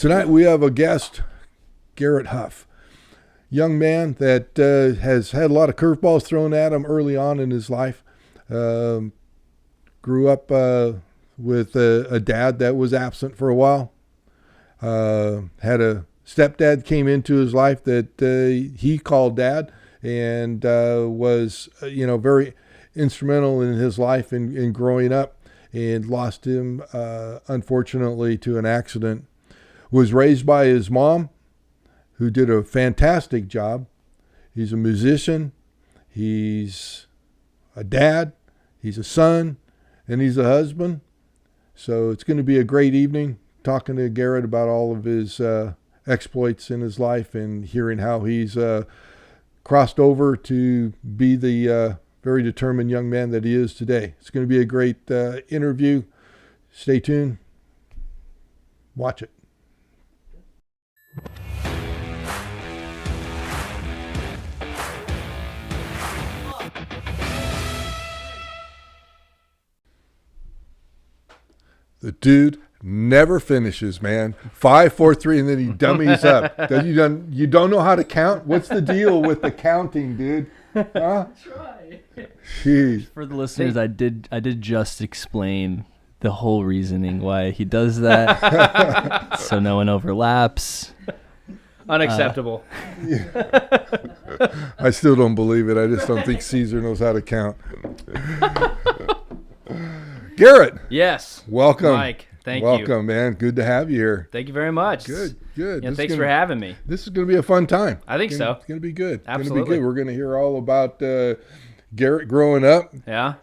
Tonight we have a guest, Garret Huff. Young man that has had a lot of curveballs thrown at him early on in his life. Grew up with a dad that was absent for a while. Had a stepdad came into his life that he called dad, and was very instrumental in his life in growing up, and lost him unfortunately to an accident. Was raised by his mom, who did a fantastic job. He's a musician, he's a dad, he's a son, and he's a husband. So it's going to be a great evening talking to Garret about all of his exploits in his life and hearing how he's crossed over to be the very determined young man that he is today. It's going to be a great interview. Stay tuned. Watch it. The dude never finishes, man. 5, 4, 3, and then he dummies up. You don't know how to count? What's the deal with the counting, dude? Huh? Try. Jeez. For the listeners, I did just explain the whole reasoning why he does that, so no one overlaps. Unacceptable. I still don't believe it. I just don't think Caesar knows how to count. Garret. Yes. Welcome. Mike, thank you. Welcome, man. Good to have you here. Thank you very much. Good. Yeah, thanks for having me. This is going to be a fun time. I think so. It's going to be good. Absolutely. It's going to be good. We're going to hear all about Garret growing up. Yeah.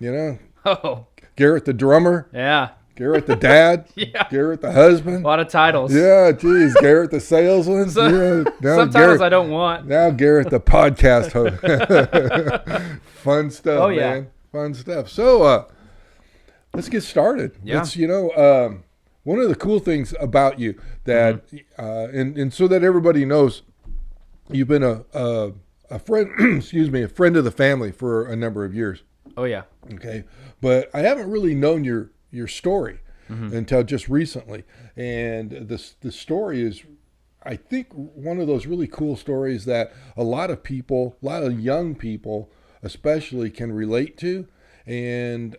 Oh. Garret the drummer. Yeah. Garret the dad. Yeah. Garret the husband. A lot of titles. Yeah, geez. Garret the salesman. Some titles I don't want. Now Garret the podcast host. Fun stuff, Oh, yeah. man. Fun stuff. So, let's get started. Yeah. It's, one of the cool things about you that, and so that everybody knows, you've been a friend, a friend of the family for a number of years. Oh, yeah. Okay. But I haven't really known your story until just recently. And the story is, I think, one of those really cool stories that a lot of young people especially can relate to. And,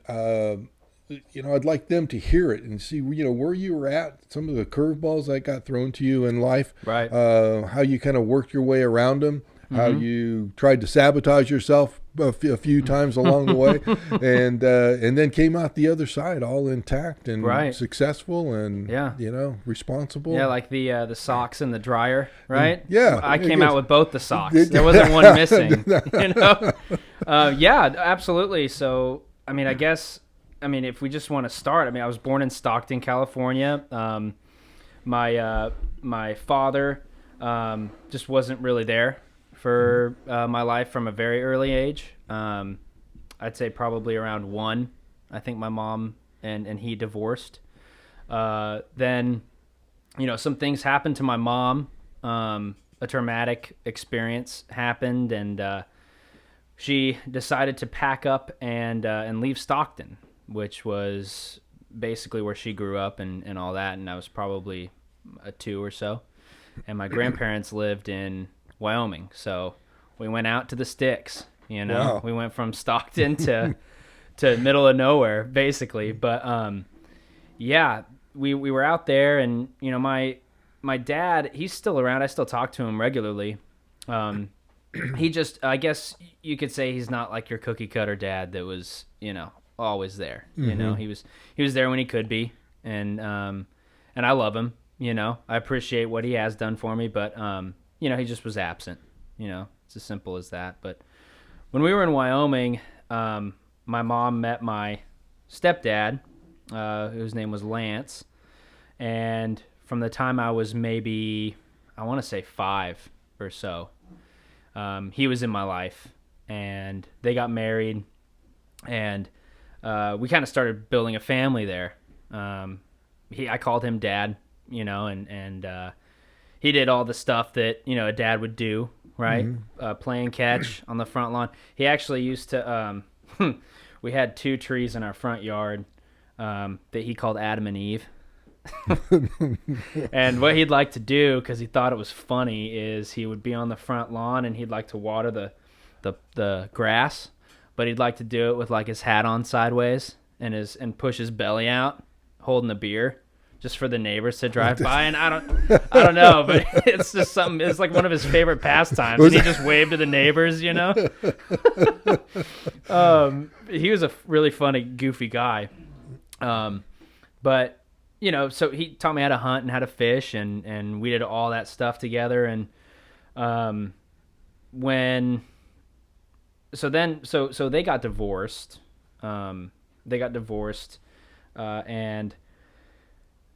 I'd like them to hear it and see, where you were at, some of the curveballs that got thrown to you in life, Right. How you kind of worked your way around them, how you tried to sabotage yourself a few times along the way, and then came out the other side all intact and Right. successful and, responsible. Yeah, like the socks in the dryer, right? Yeah. I came out with both the socks. There wasn't one missing, Yeah, absolutely. So, I guess, if we just want to start, I was born in Stockton, California. My father just wasn't really there for my life from a very early age. I'd say probably around 1. I think my mom and he divorced. Then, some things happened to my mom. A traumatic experience happened, and she decided to pack up and leave Stockton, which was basically where she grew up and all that. And I was probably 2 or so. And my grandparents lived in Wyoming. So we went out to the sticks, Wow. We went from Stockton to middle of nowhere, basically. But, we were out there, and, my dad, he's still around. I still talk to him regularly. He just, I guess you could say he's not like your cookie cutter dad that was, always there. He was there when he could be, and I love him. I appreciate what he has done for me, but he just was absent. It's as simple as that. But when we were in Wyoming, my mom met my stepdad, whose name was Lance, and from the time I was maybe, I want to say 5 or so, he was in my life, and they got married, and we kind of started building a family there. I called him Dad, and he did all the stuff that, a dad would do, right? Playing catch on the front lawn. He actually used to, we had 2 trees in our front yard that he called Adam and Eve. And what he'd like to do, because he thought it was funny, is he would be on the front lawn and he'd like to water the grass, but he'd like to do it with like his hat on sideways and push his belly out, holding the beer, just for the neighbors to drive by. And I don't know, but it's just something. It's like one of his favorite pastimes, and he just waved to the neighbors, you know. He was a really funny, goofy guy, but you know, so he taught me how to hunt and how to fish, and we did all that stuff together. And so they got divorced. And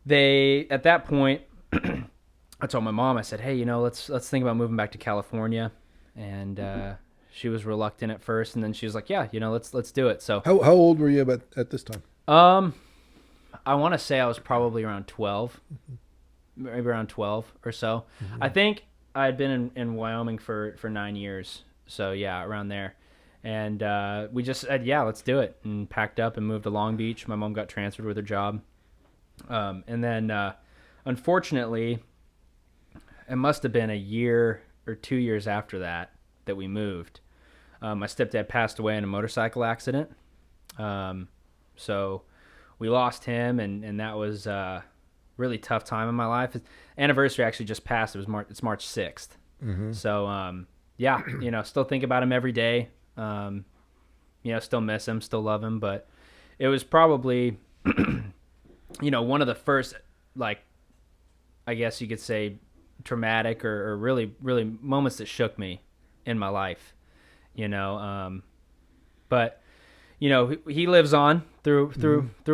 they, at that point, I told my mom, I said, hey, you know, let's think about moving back to California. And she was reluctant at first, and then she was like, yeah, you know, let's do it. So how old were you at this time? I want to say I was probably around 12, maybe around 12 or so. Mm-hmm. I think I had been in Wyoming for 9 years. So yeah, around there. And we just said, yeah, let's do it, and packed up and moved to Long Beach. My mom got transferred with her job. And then, unfortunately, it must have been a year or 2 years after that we moved. My stepdad passed away in a motorcycle accident. So we lost him, and that was a really tough time in my life. His anniversary actually just passed. It's March 6th. Mm-hmm. So, yeah, you know, still think about him every day. You know, still miss him, still love him, but it was probably, you know, one of the first, like, I guess you could say traumatic or really, really moments that shook me in my life, you know, but you know, he lives on through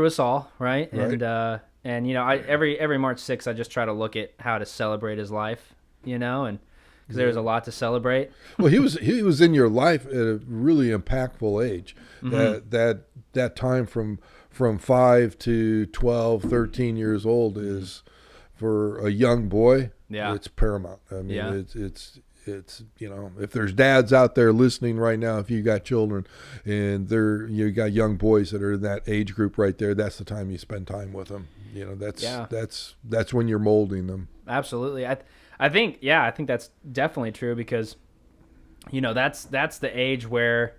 us all. Right. And, you know, every March 6th, I just try to look at how to celebrate his life, you know, and because there's a lot to celebrate. Well, he was in your life at a really impactful age. Mm-hmm. That time from 5 to 12, 13 years old is, for a young boy, it's paramount. I mean, it's you know, if there's dads out there listening right now, if you got children and you got young boys that are in that age group right there, that's the time you spend time with them. You know, that's when you're molding them. Absolutely. I think that's definitely true, because, you know, that's the age where,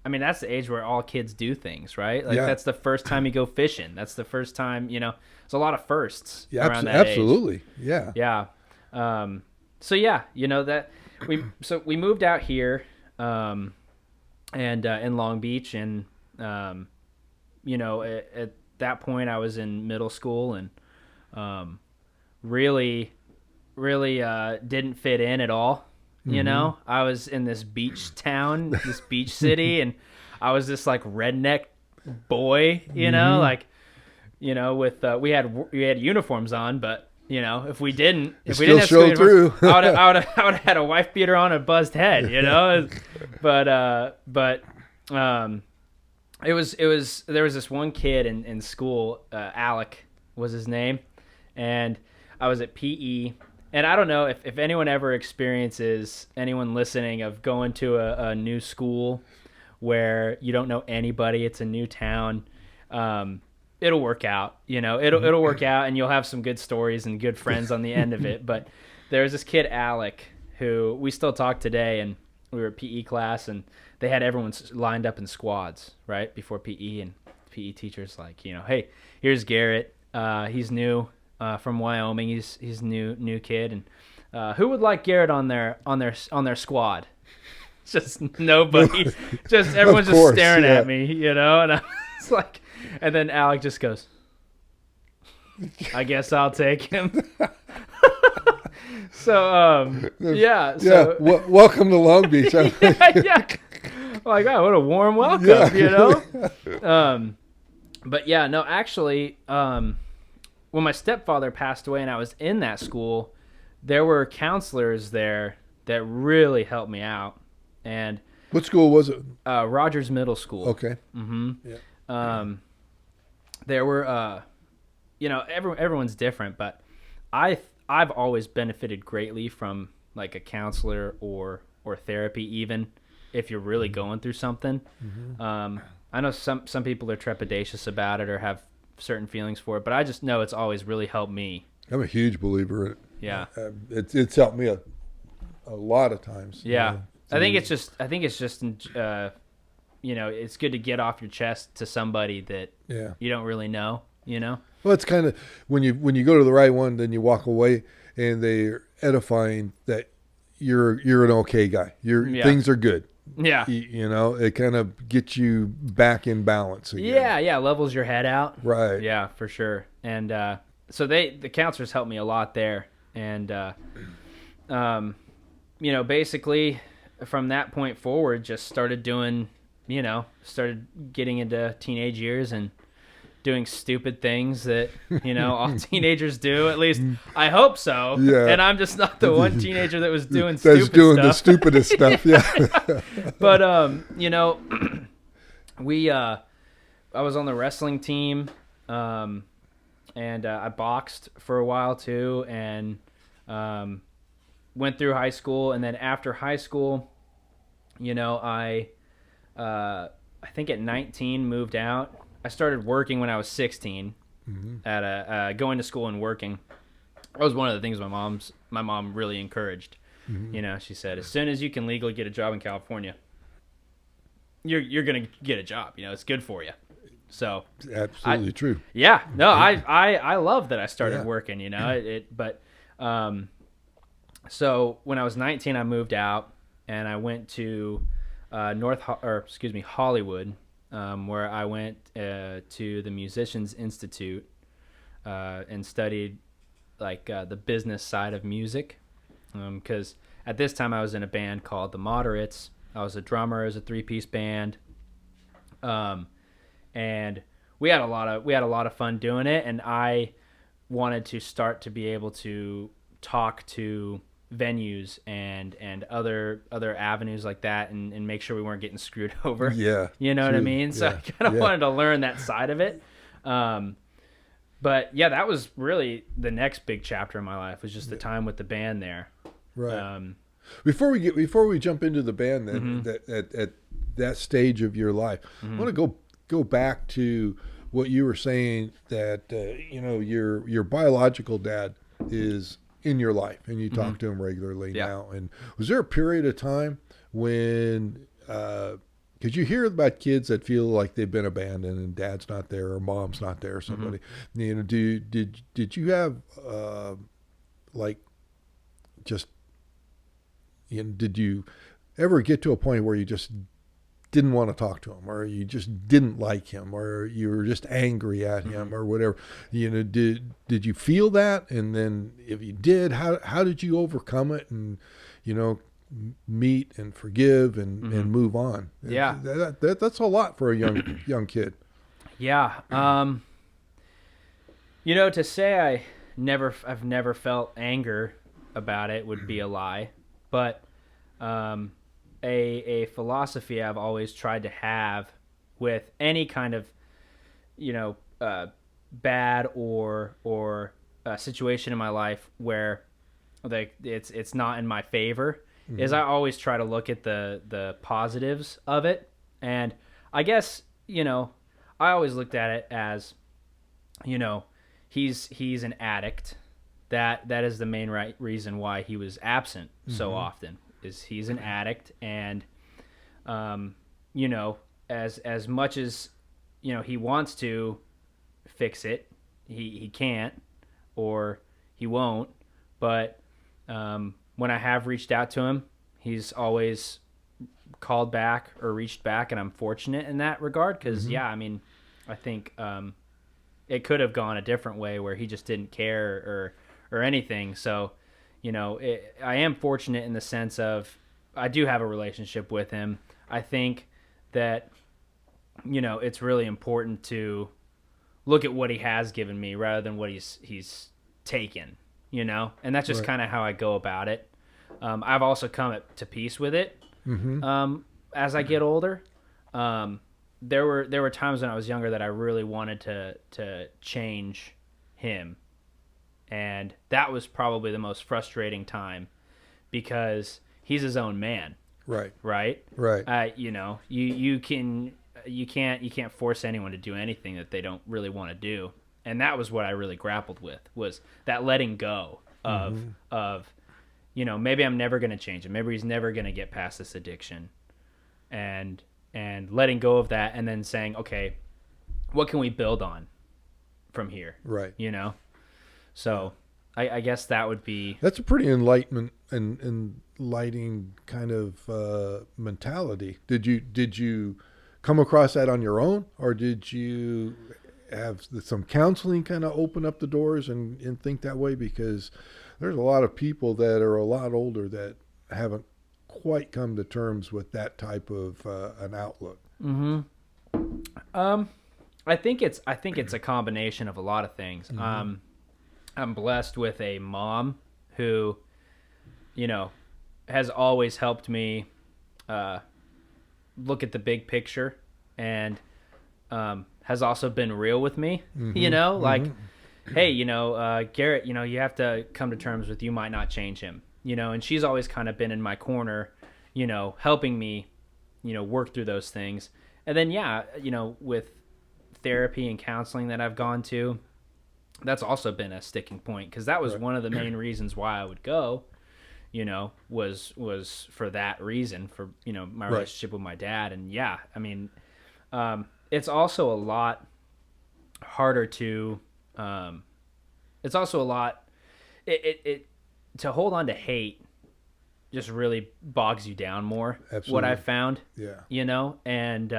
I mean, that's the age where all kids do things, right? Like, that's the first time you go fishing. That's the first time, you know, there's a lot of firsts around that absolutely. Age. Yeah. Yeah. So yeah, you know, that we moved out here, and in Long Beach, and, you know, at that point I was in middle school, and, really didn't fit in at all. You know, I was in this beach town, this beach city, and I was this like redneck boy, you know, like, you know, with we had uniforms on, but, you know, if we didn't have through, I would have had a wife beater on, a buzzed head, you know. But there was this one kid in school, Alec was his name, and I was at PE. And I don't know if anyone ever experiences, anyone listening, of going to a new school where you don't know anybody, it's a new town. It'll work out, you know, it'll work out, and you'll have some good stories and good friends on the end of it. But there's this kid, Alec, who we still talk today, and we were at PE class, and they had everyone lined up in squads, right, before PE, and PE teacher's like, you know, hey, here's Garrett, he's new. From Wyoming, he's new kid, and who would like Garrett on their squad? Just nobody, just everyone's just staring at me, you know. And I was like, and then Alec just goes, "I guess I'll take him." So welcome to Long Beach. yeah. Like, oh, what a warm welcome, you know. But yeah, no, actually, when my stepfather passed away and I was in that school, there were counselors there that really helped me out. And what school was it? Rogers Middle School. Okay. Mm-hmm. Yeah. There were, you know, everyone's different, but I've always benefited greatly from like a counselor or therapy, even if you're really going through something. Mm-hmm. I know some people are trepidatious about it or have certain feelings for it, but I just know it's always really helped me. I'm a huge believer in it. Yeah. It's helped me a lot of times. Yeah. You know, I think it's just it's good to get off your chest to somebody that you don't really know, Well, it's kind of when you go to the right one, then you walk away and they're edifying that you're an okay guy. Things are good. Yeah. It kind of gets you back in balance again. Yeah, levels your head out. Right. Yeah, for sure. And so the counselors helped me a lot there. And basically from that point forward, just started doing, started getting into teenage years and doing stupid things that, all teenagers do. At least I hope so. Yeah. And I'm just not the one teenager that was doing That's stupid doing stuff. the stupidest stuff. Yeah. But, I was on the wrestling team, and I boxed for a while too, and went through high school. And then after high school, I think at 19 moved out. I started working when I was 16 at going to school and working. That was one of the things my mom really encouraged. She said, as soon as you can legally get a job in California, you're going to get a job. It's good for you. So absolutely true. Yeah. No, I love that I started working, so when I was 19, I moved out and I went to Hollywood, where I went to the Musicians Institute and studied the business side of music. Because at this time I was in a band called The Moderates. I was a drummer. It was a 3-piece band. And we had a lot of fun doing it. And I wanted to start to be able to talk to venues and other avenues like that and make sure we weren't getting screwed over. Yeah. You know what I mean? So I kind of wanted to learn that side of it. But yeah, that was really the next big chapter in my life, was just the time with the band there. Right. Before we jump into the band then, at that stage of your life, I want to go back to what you were saying, that your biological dad is in your life and you talk to him regularly now. And was there a period of time when because you hear about kids that feel like they've been abandoned and dad's not there or mom's not there or somebody, did you have did you ever get to a point where you just didn't want to talk to him, or you just didn't like him, or you were just angry at him, or whatever? Did you feel that? And then if you did, how did you overcome it and meet and forgive and move on? Yeah, that's a lot for a young kid. Yeah. To say I've never felt anger about it would be a lie, but a philosophy I've always tried to have with any kind of bad or situation in my life where it's not in my favor, is I always try to look at the positives of it. And I guess I always looked at it as he's an addict. That is the main reason why he was absent so often, is he's an addict. And as much as he wants to fix it, he can't, or he won't. But when I have reached out to him, he's always called back or reached back, and I'm fortunate in that regard, because I think it could have gone a different way where he just didn't care or anything. So I am fortunate in the sense of I do have a relationship with him. I think that it's really important to look at what he has given me rather than what he's taken, and that's just kind of how I go about it. I've also come to peace with it as I get older. There were times when I was younger that I really wanted to change him, and that was probably the most frustrating time, because he's his own man. Right. You can you can't force anyone to do anything that they don't really want to do. And that was what I really grappled with, was that letting go of maybe I'm never going to change him. Maybe he's never going to get past this addiction, and letting go of that, and then saying, okay, what can we build on from here? Right. So I guess that would be. That's a pretty enlightenment and enlightening kind of mentality. Did you come across that on your own, or did you have some counseling kind of open up the doors and think that way? Because there's a lot of people that are a lot older that haven't quite come to terms with that type of an outlook. Mm-hmm. I think it's a combination of a lot of things. Mm-hmm. I'm blessed with a mom who, has always helped me look at the big picture, and has also been real with me. Mm-hmm. Like, mm-hmm. Hey, Garrett, you have to come to terms with, you might not change him, and she's always kind of been in my corner, helping me, work through those things. And then, with therapy and counseling that I've gone to, that's also been a sticking point, because that was one of the main reasons why I would go, was for that reason, for, my relationship with my dad. And it's also a lot harder to, it's also a lot, to hold on to hate just really bogs you down more. Absolutely. What I've found. Yeah. And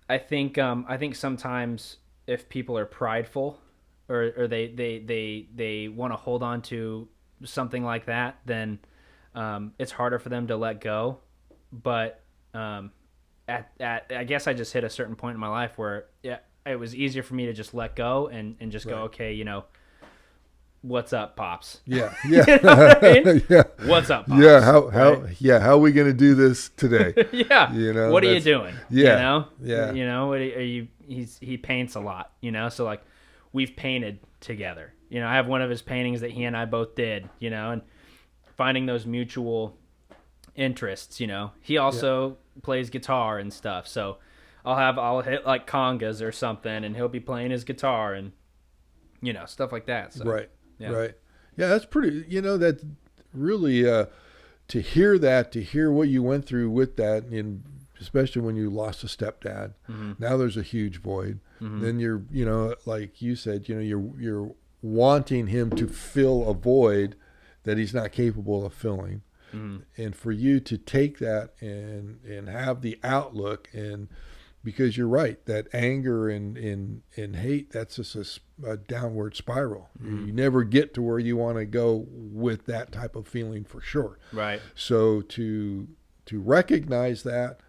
I think sometimes if people are prideful, or they want to hold on to something like that, then it's harder for them to let go. But I guess I just hit a certain point in my life where it was easier for me to just let go and just go, okay, what's up, Pops? Yeah. You know what I mean? Yeah. What's up, Pops? Yeah. How are we going to do this today? Yeah. What are you doing? Yeah. Yeah. What are you? He paints a lot. So like, we've painted together. I have one of his paintings that he and I both did. And finding those mutual interests. He also plays guitar and stuff. So I'll hit like congas or something, and he'll be playing his guitar and stuff like that. So, right. Yeah, that's pretty. That's really to hear what you went through with that, and especially when you lost a stepdad. Mm-hmm. Now there's a huge void. Mm-hmm. Then you're, like you said, you're wanting him to fill a void that he's not capable of filling. Mm-hmm. And for you to take that and have the outlook, and because you're right, that anger and hate, that's just a downward spiral. Mm-hmm. You never get to where you want to go with that type of feeling, for sure. Right. So to recognize that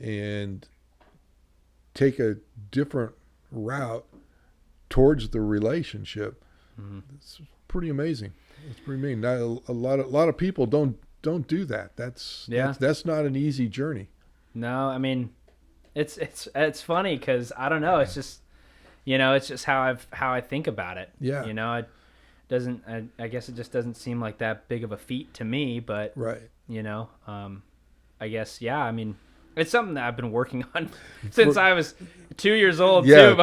and take a different route towards the relationship, mm-hmm. It's pretty amazing. It's pretty amazing. Now, a lot of people don't do that. That's not an easy journey. No, I mean, it's funny because I don't know. It's just, it's just how I think about it. Yeah. I guess it just doesn't seem like that big of a feat to me, but right. I guess, yeah, I mean, it's something that I've been working on since I was 2 years old too.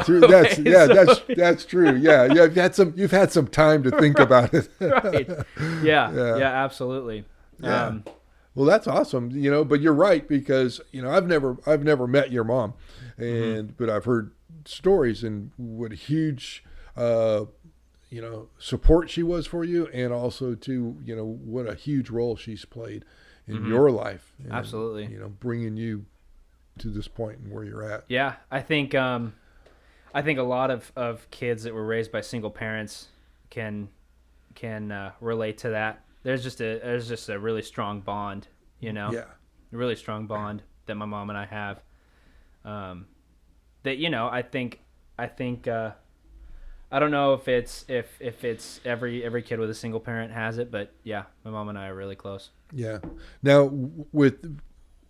That's true. Yeah. You've had some time to think about it. Right. Yeah, absolutely. Yeah. Well, that's awesome. But you're right, because I've never met your mom, but I've heard stories and what a huge support she was for you, and also too what a huge role she's played in your life. And, absolutely. Bringing you to this point and where you're at. Yeah, I think a lot of kids that were raised by single parents can relate to that. There's just a really strong bond, Yeah. A really strong bond that my mom and I have. That I think I don't know if it's every kid with a single parent has it, but yeah, my mom and I are really close. Yeah. Now with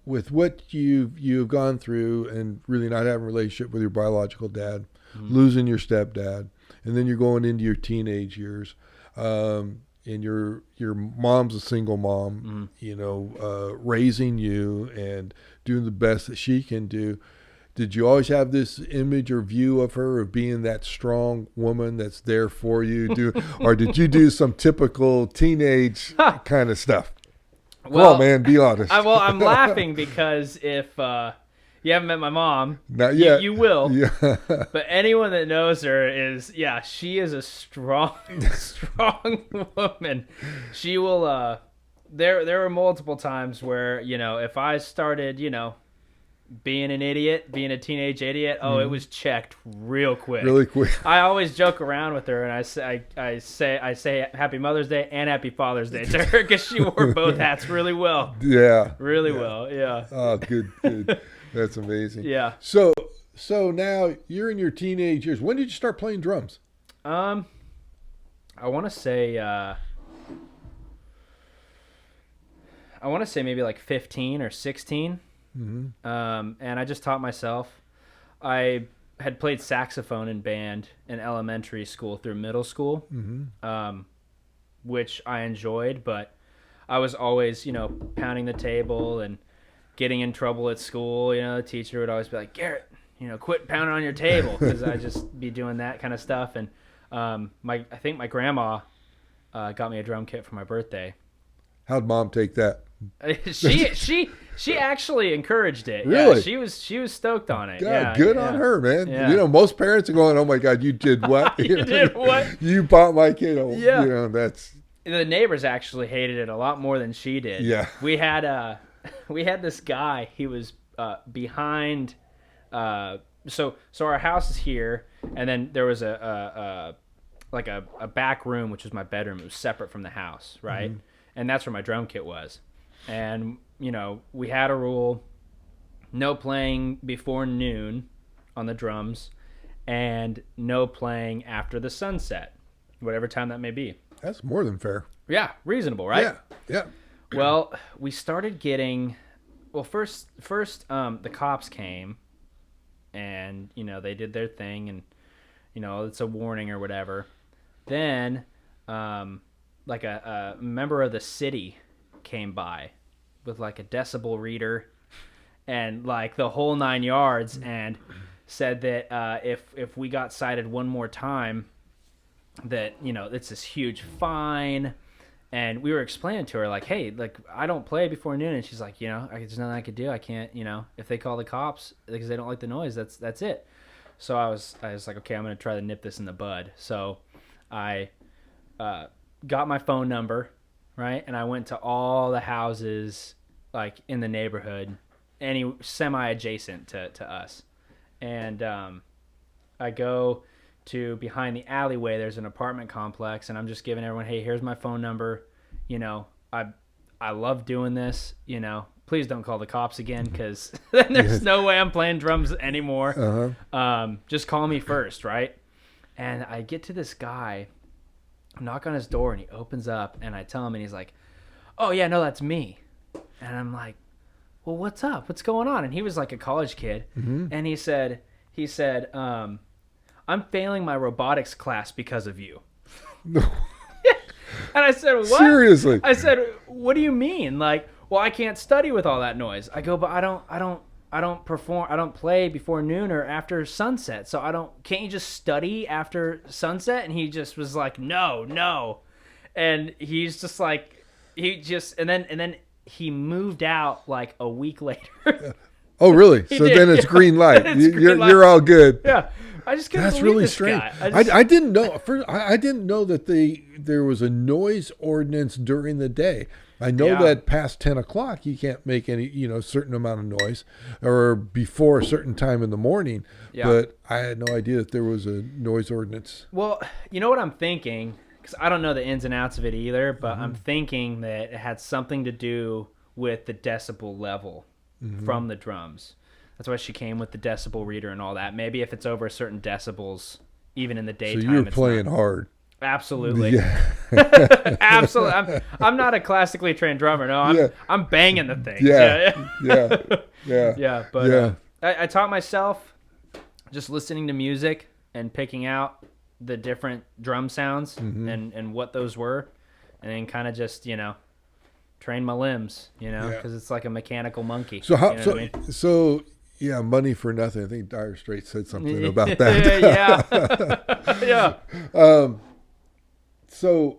what you've gone through, and really not having a relationship with your biological dad, losing your stepdad, and then you're going into your teenage years, and your mom's a single mom, raising you and doing the best that she can do. Did you always have this image or view of her of being that strong woman that's there for you? Or did you do some typical teenage kind of stuff? Well, on, man, be honest. I'm laughing because if you haven't met my mom, not yet. You will. Yeah. But anyone that knows her she is a strong woman. She will. There were multiple times where if I started being an idiot, being a teenage idiot, it was checked real quick. Really quick. I always joke around with her, and I say Happy Mother's Day and Happy Father's Day to her because she wore both hats really well. Yeah. Really well. Yeah. Oh, good. That's amazing. Yeah. So now you're in your teenage years. When did you start playing drums? I want to say maybe like 15 or 16. Mm-hmm. And I just taught myself. I had played saxophone in band in elementary school through middle school, which I enjoyed, but I was always, pounding the table and getting in trouble at school. The teacher would always be like, Garret, quit pounding on your table, because I'd just be doing that kind of stuff. And I think my grandma got me a drum kit for my birthday. How'd Mom take that? She actually encouraged it. Really? Yeah, she was stoked on it. God, yeah, good on her, man. Yeah. Most parents are going, "Oh my God, you did what? You did what? You bought my kid." Yeah. That's. The neighbors actually hated it a lot more than she did. Yeah. We had this guy. He was behind. So our house is here, and then there was a back room, which was my bedroom. It was separate from the house, right? Mm-hmm. And that's where my drum kit was. And, we had a rule, no playing before noon on the drums and no playing after the sunset, whatever time that may be. That's more than fair. Yeah, reasonable, right? Yeah. Well, we started getting, first the cops came and, they did their thing and, it's a warning or whatever. Then, like a member of the city came by with like a decibel reader and like the whole 9 yards, and said that if we got cited one more time, that it's this huge fine. And we were explaining to her like, hey, like I don't play before noon, and she's like, there's nothing I could do. I can't, if they call the cops because they don't like the noise, that's it. So I was like, okay, I'm gonna try to nip this in the bud. So I got my phone number, right? And I went to all the houses like in the neighborhood, any semi-adjacent to us. And I go to behind the alleyway, there's an apartment complex, and I'm just giving everyone, hey, here's my phone number. I love doing this, please don't call the cops again, because then there's no way I'm playing drums anymore. Uh-huh. Just call me first, right? And I get to this guy, knock on his door, and he opens up, and I tell him, and he's like, oh yeah, no, that's me. And I'm like, well, what's up? What's going on? And he was like a college kid. Mm-hmm. And he said, I'm failing my robotics class because of you. And I said, what? Seriously? I said, what do you mean? Like, well, I can't study with all that noise. I go, but I don't play before noon or after sunset. So can't you just study after sunset? And he just was like, no. And he's just like, and then he moved out like a week later. Oh, really? So then it's green light. You're all good. Yeah. I just couldn't That's believe really this strange. guy. I didn't know. I didn't know that there was a noise ordinance during the day. I know that past 10 o'clock you can't make any certain amount of noise, or before a certain time in the morning. Yeah. But I had no idea that there was a noise ordinance. Well, you know what I'm thinking, because I don't know the ins and outs of it either, but mm-hmm. I'm thinking that it had something to do with the decibel level mm-hmm. from the drums. That's why she came with the decibel reader and all that. Maybe if it's over certain decibels, even in the daytime. So you're playing hard. Absolutely. Yeah. Absolutely. I'm not a classically trained drummer. No, I'm banging the thing. Yeah. But I taught myself just listening to music and picking out the different drum sounds mm-hmm. and what those were. and then kind of just, train my limbs, because it's like a mechanical monkey. So how? You know So, what I mean? so yeah, money for nothing. I think Dire Straits said something about that. Yeah. So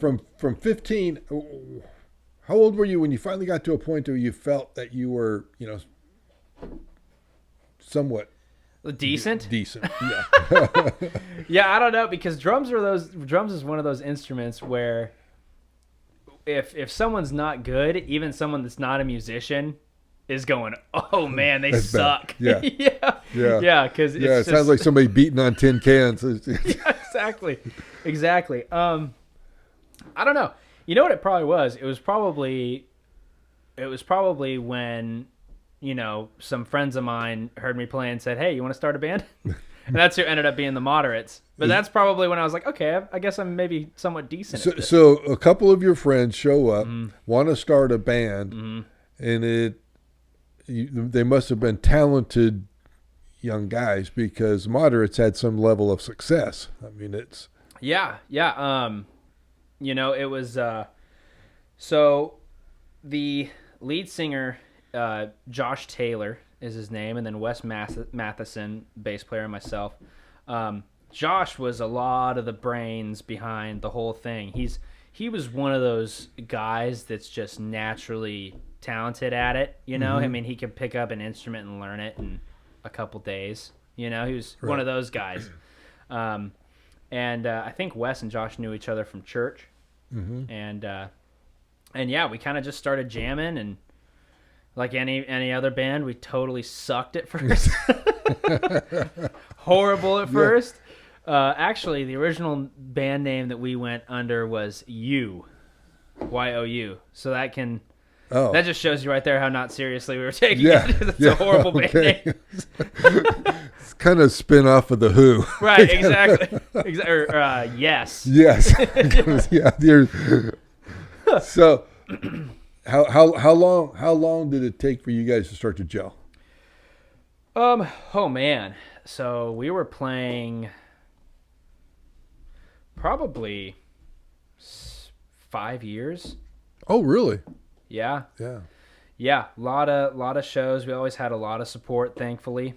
from 15, how old were you when you finally got to a point where you felt that you were, somewhat Decent. Decent. Yeah. Yeah, I don't know, because drums is one of those instruments where if someone's not good, even someone that's not a musician is going, oh man, they That's suck. bad. Yeah. Yeah, because It sounds like somebody beating on tin cans. Yeah, exactly. I don't know. You know what it probably was? It was probably when, some friends of mine heard me play and said, hey, you want to start a band? And that's who ended up being the Moderates. But that's probably when I was like, okay, I guess I'm maybe somewhat decent at this. So a couple of your friends show up, want to start a band, and they must have been talented young guys, because Moderates had some level of success. I mean, it's... Yeah. It was... so the lead singer, Josh Taylor is his name, and then Wes Matheson, bass player, and myself. Josh was a lot of the brains behind the whole thing. He was one of those guys that's just naturally talented at it, I mean, he could pick up an instrument and learn it in a couple days. He was one of those guys. And I think Wes and Josh knew each other from church. And yeah, we kind of just started jamming, and like any other band, we totally sucked at first. Horrible at first. Actually, the original band name that we went under was YOU. So that just shows you right there how not seriously we were taking it. It's a horrible band name. It's kind of spin off of the Who. Right, exactly. Yes. Yes. Yeah. So, how long did it take for you guys to start to gel? Oh man. So we were playing probably 5 years. Oh, really? Yeah. Yeah. A lot of shows. We always had a lot of support, thankfully.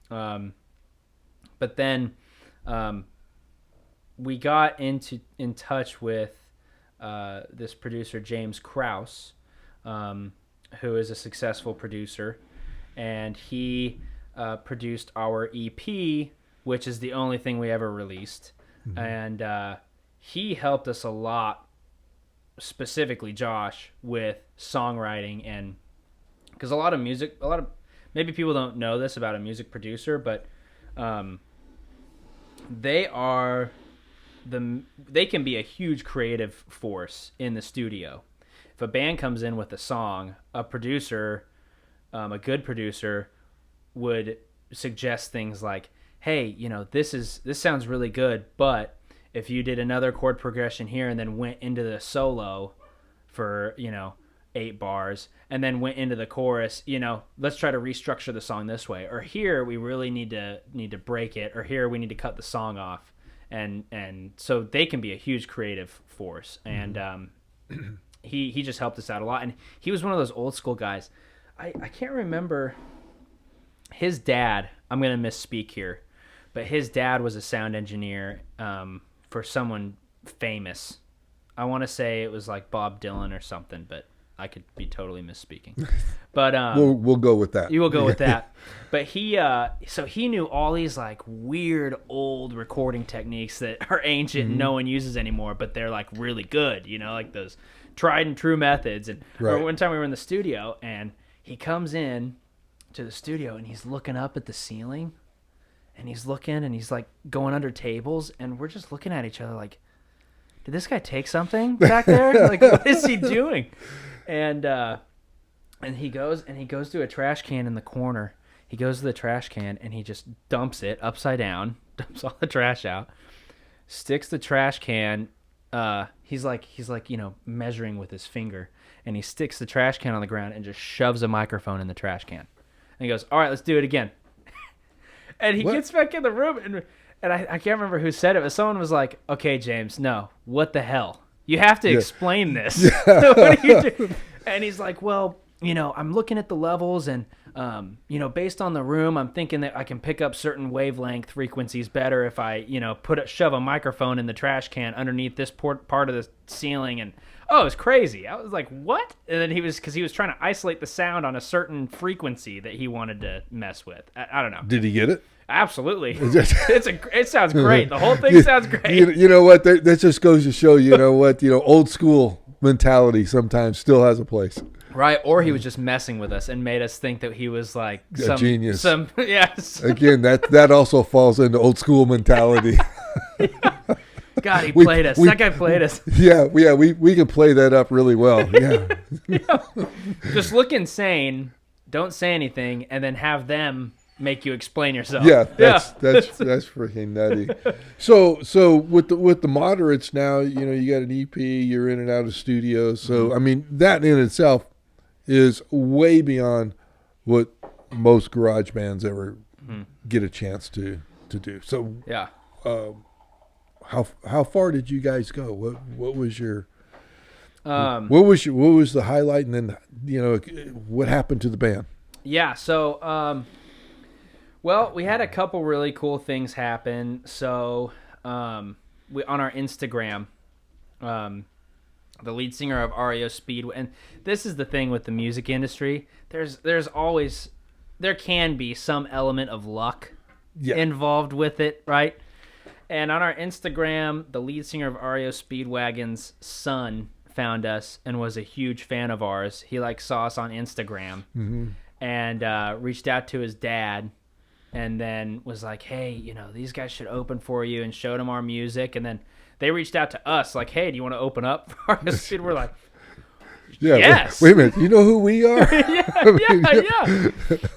But then we got in touch with this producer, James Krause, who is a successful producer, and he produced our EP, which is the only thing we ever released. And he helped us a lot, specifically Josh, with songwriting, and because maybe people don't know this about a music producer, but they can be a huge creative force in the studio. If a band comes in with a song, a producer, a good producer, would suggest things like, hey, this sounds really good, but if you did another chord progression here and then went into the solo for 8 bars and then went into the chorus, let's try to restructure the song this way, or here we really need to break it, or here we need to cut the song off, and so they can be a huge creative force. And he just helped us out a lot, and he was one of those old school guys. I can't remember his dad. I'm gonna misspeak here, but his dad was a sound engineer for someone famous. I want to say it was like Bob Dylan or something, but I could be totally misspeaking. But we'll go with that. You will go with that. But he knew all these like weird old recording techniques that are ancient and no one uses anymore, but they're like really good, like those tried and true methods. And one time we were in the studio, and he comes in to the studio and he's looking up at the ceiling, and he's looking and he's like going under tables, and we're just looking at each other like, did this guy take something back there? Like, what is he doing? And he goes to a trash can in the corner. He goes to the trash can and he just dumps it upside down, dumps all the trash out, sticks the trash can. He's like measuring with his finger, and he sticks the trash can on the ground and just shoves a microphone in the trash can. And he goes, all right, let's do it again. And he gets back in the room, and I can't remember who said it, but someone was like, okay, James, no, what the hell? You have to Yeah. explain this. What do you do? And he's like, well, I'm looking at the levels and, based on the room, I'm thinking that I can pick up certain wavelength frequencies better if I, shove a microphone in the trash can underneath this part of the ceiling. And, it was crazy. I was like, what? And then he was trying to isolate the sound on a certain frequency that he wanted to mess with. I don't know. Did he get it? Absolutely. It sounds great. The whole thing sounds great. You know what? That just goes to show, old school mentality sometimes still has a place. Right, or he was just messing with us and made us think that he was like A genius. Yes. Again, that also falls into old school mentality. God, he played us. That guy played us. Yeah, we can play that up really well. Yeah. Just look insane, don't say anything, and then have them make you explain yourself. Yeah, that's freaking nutty. So with the moderates now, you got an EP, you're in and out of studios. So I mean, that in itself is way beyond what most garage bands ever get a chance to do. So yeah. How far did you guys go? What was your what was the highlight, and then what happened to the band? Yeah, so well, we had a couple really cool things happen. So we on our Instagram, the lead singer of REO Speedway, and this is the thing with the music industry. There can be some element of luck involved with it, right? And on our Instagram, the lead singer of REO Speedwagon's son found us and was a huge fan of ours. He saw us on Instagram and reached out to his dad, and then was like, hey, these guys should open for you, and showed him our music. And then they reached out to us like, hey, do you want to open up for REO Speed? We're like, yes. Wait a minute. You know who we are? yeah.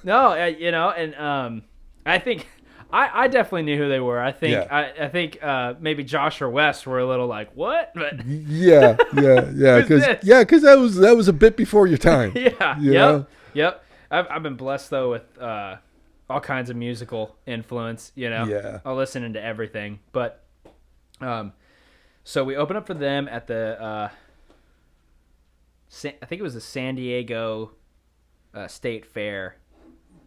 No, and I think I definitely knew who they were. I think maybe Josh or Wes were a little like, what? But yeah, because that was a bit before your time. Yep. I've been blessed though with all kinds of musical influence. Yeah. I'll listen into everything. But so we opened up for them at the I think it was the San Diego State Fair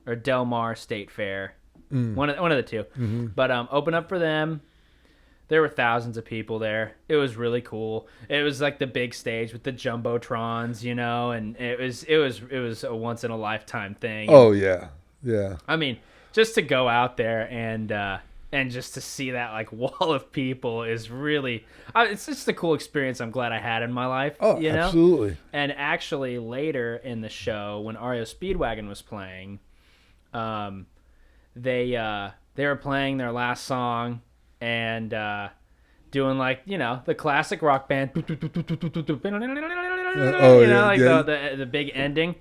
or Del Mar State Fair. One of the two. But open up for them. There were thousands of people there. It was really cool. It was like the big stage with the jumbotrons, and it was a once in a lifetime thing. Oh yeah. I mean, just to go out there and just to see that wall of people is really it's just a cool experience. I'm glad I had in my life. Oh, absolutely. And actually later in the show when REO Speedwagon was playing, they were playing their last song and doing the classic rock band, the big ending.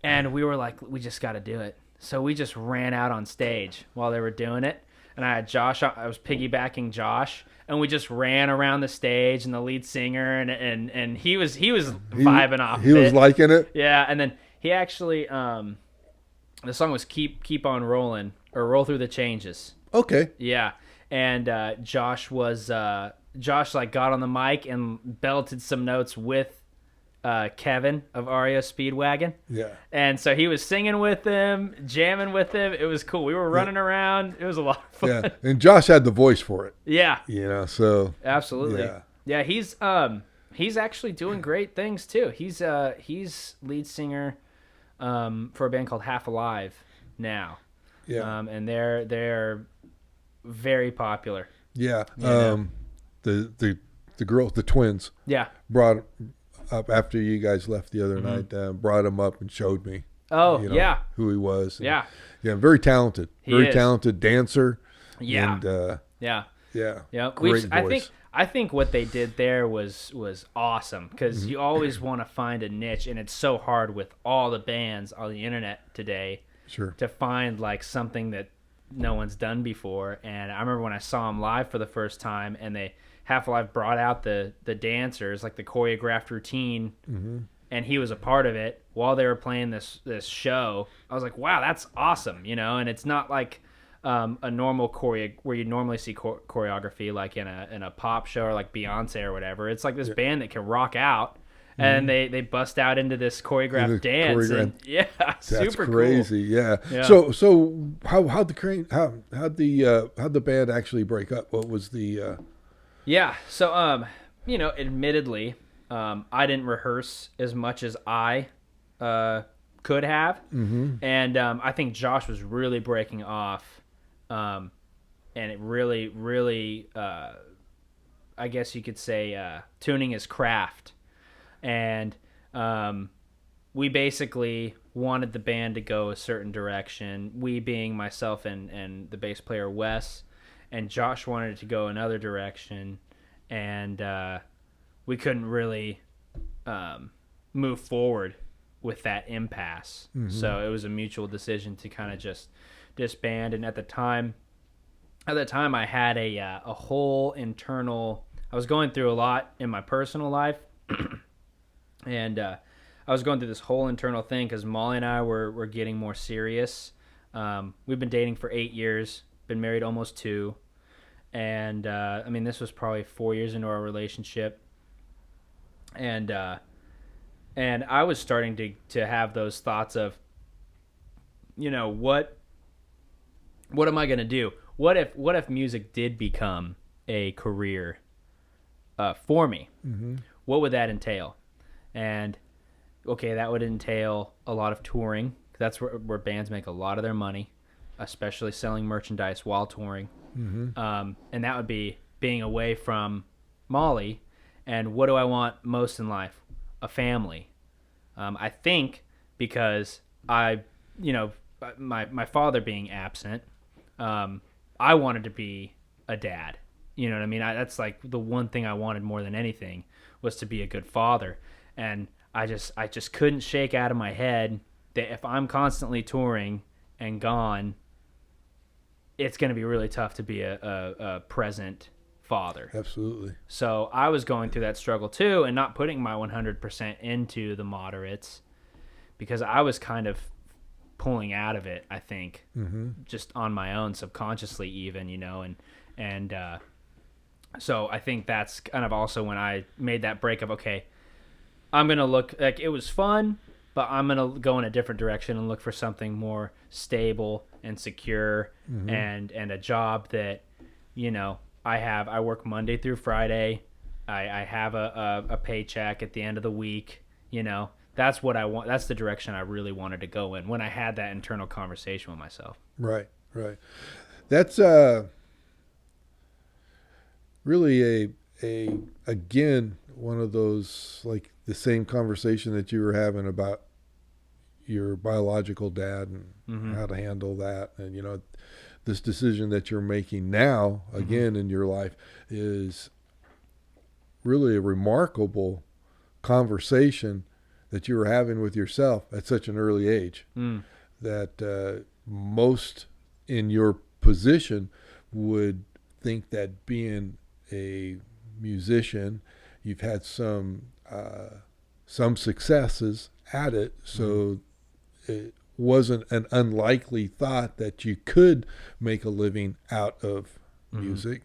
And we were like, we just got to do it. So we just ran out on stage while they were doing it, and I had Josh. I was piggybacking Josh, and we just ran around the stage, and the lead singer and he was vibing off. He was liking it. Yeah, and then he actually the song was keep on rolling or roll through the changes. Okay. Yeah, and Josh got on the mic and belted some notes with Kevin of REO Speedwagon. Yeah. And so he was singing with him, jamming with him. It was cool. We were running around. It was a lot of fun. Yeah. And Josh had the voice for it. Yeah. So. Absolutely. Yeah. He's actually doing great things too. He's lead singer for a band called Half Alive now. Yeah. And they're very popular. Yeah. The girls, the twins. Yeah. Brought up after you guys left the other night, brought him up and showed me who he was. And, very talented. Very talented dancer. Yeah. And, great voice. I think what they did there was awesome because you always want to find a niche, and it's so hard with all the bands on the internet today to find something that no one's done before. And I remember when I saw them live for the first time, and they Half Alive brought out the dancers, the choreographed routine, and he was a part of it while they were playing this show. I was like, wow, that's awesome, and it's not like a normal where you normally see choreography, like in a pop show or like Beyonce or whatever. It's like this band that can rock out, and they bust out into this choreographed dance. And, yeah, that's super crazy. cool. Yeah. So how'd the band actually break up? What was the? Yeah. So admittedly, I didn't rehearse as much as I could have, and I think Josh was really breaking off. And it really, I guess you could say, tuning his craft. And we basically wanted the band to go a certain direction. We being myself and the bass player Wes, and Josh wanted it to go another direction. And we couldn't really move forward with that impasse. So it was a mutual decision to kind of just disband. And at the time I had a whole internal, I was going through a lot in my personal life. And I was going through this whole internal thing because Molly and I were getting more serious. We've been dating for 8 years, been married almost 2. And this was probably 4 years into our relationship. And I was starting to have those thoughts of, what am I going to do? What if music did become a career for me? What would that entail? And okay, that would entail a lot of touring. That's where bands make a lot of their money, especially selling merchandise while touring. And that would be being away from Molly. And what do I want most in life? A family. I think because my father being absent, I wanted to be a dad. You know what I mean? That's like the one thing I wanted more than anything was to be a good father. And I just couldn't shake out of my head that if I'm constantly touring and gone, it's going to be really tough to be a present father. Absolutely. So I was going through that struggle too, and not putting my 100% into the moderates because I was kind of pulling out of it, I think, just on my own, subconsciously even, and so I think that's kind of also when I made that breakup. Okay, I'm going to look, like, it was fun, but I'm going to go in a different direction and look for something more stable and secure and a job that, I work Monday through Friday. I have a paycheck at the end of the week, That's what I want. That's the direction I really wanted to go in when I had that internal conversation with myself. Right. That's really again, one of those, like the same conversation that you were having about your biological dad and how to handle that. And, this decision that you're making now, again, in your life is really a remarkable conversation that you were having with yourself at such an early age that most in your position would think that being a musician, you've had some successes at it, so it wasn't an unlikely thought that you could make a living out of music.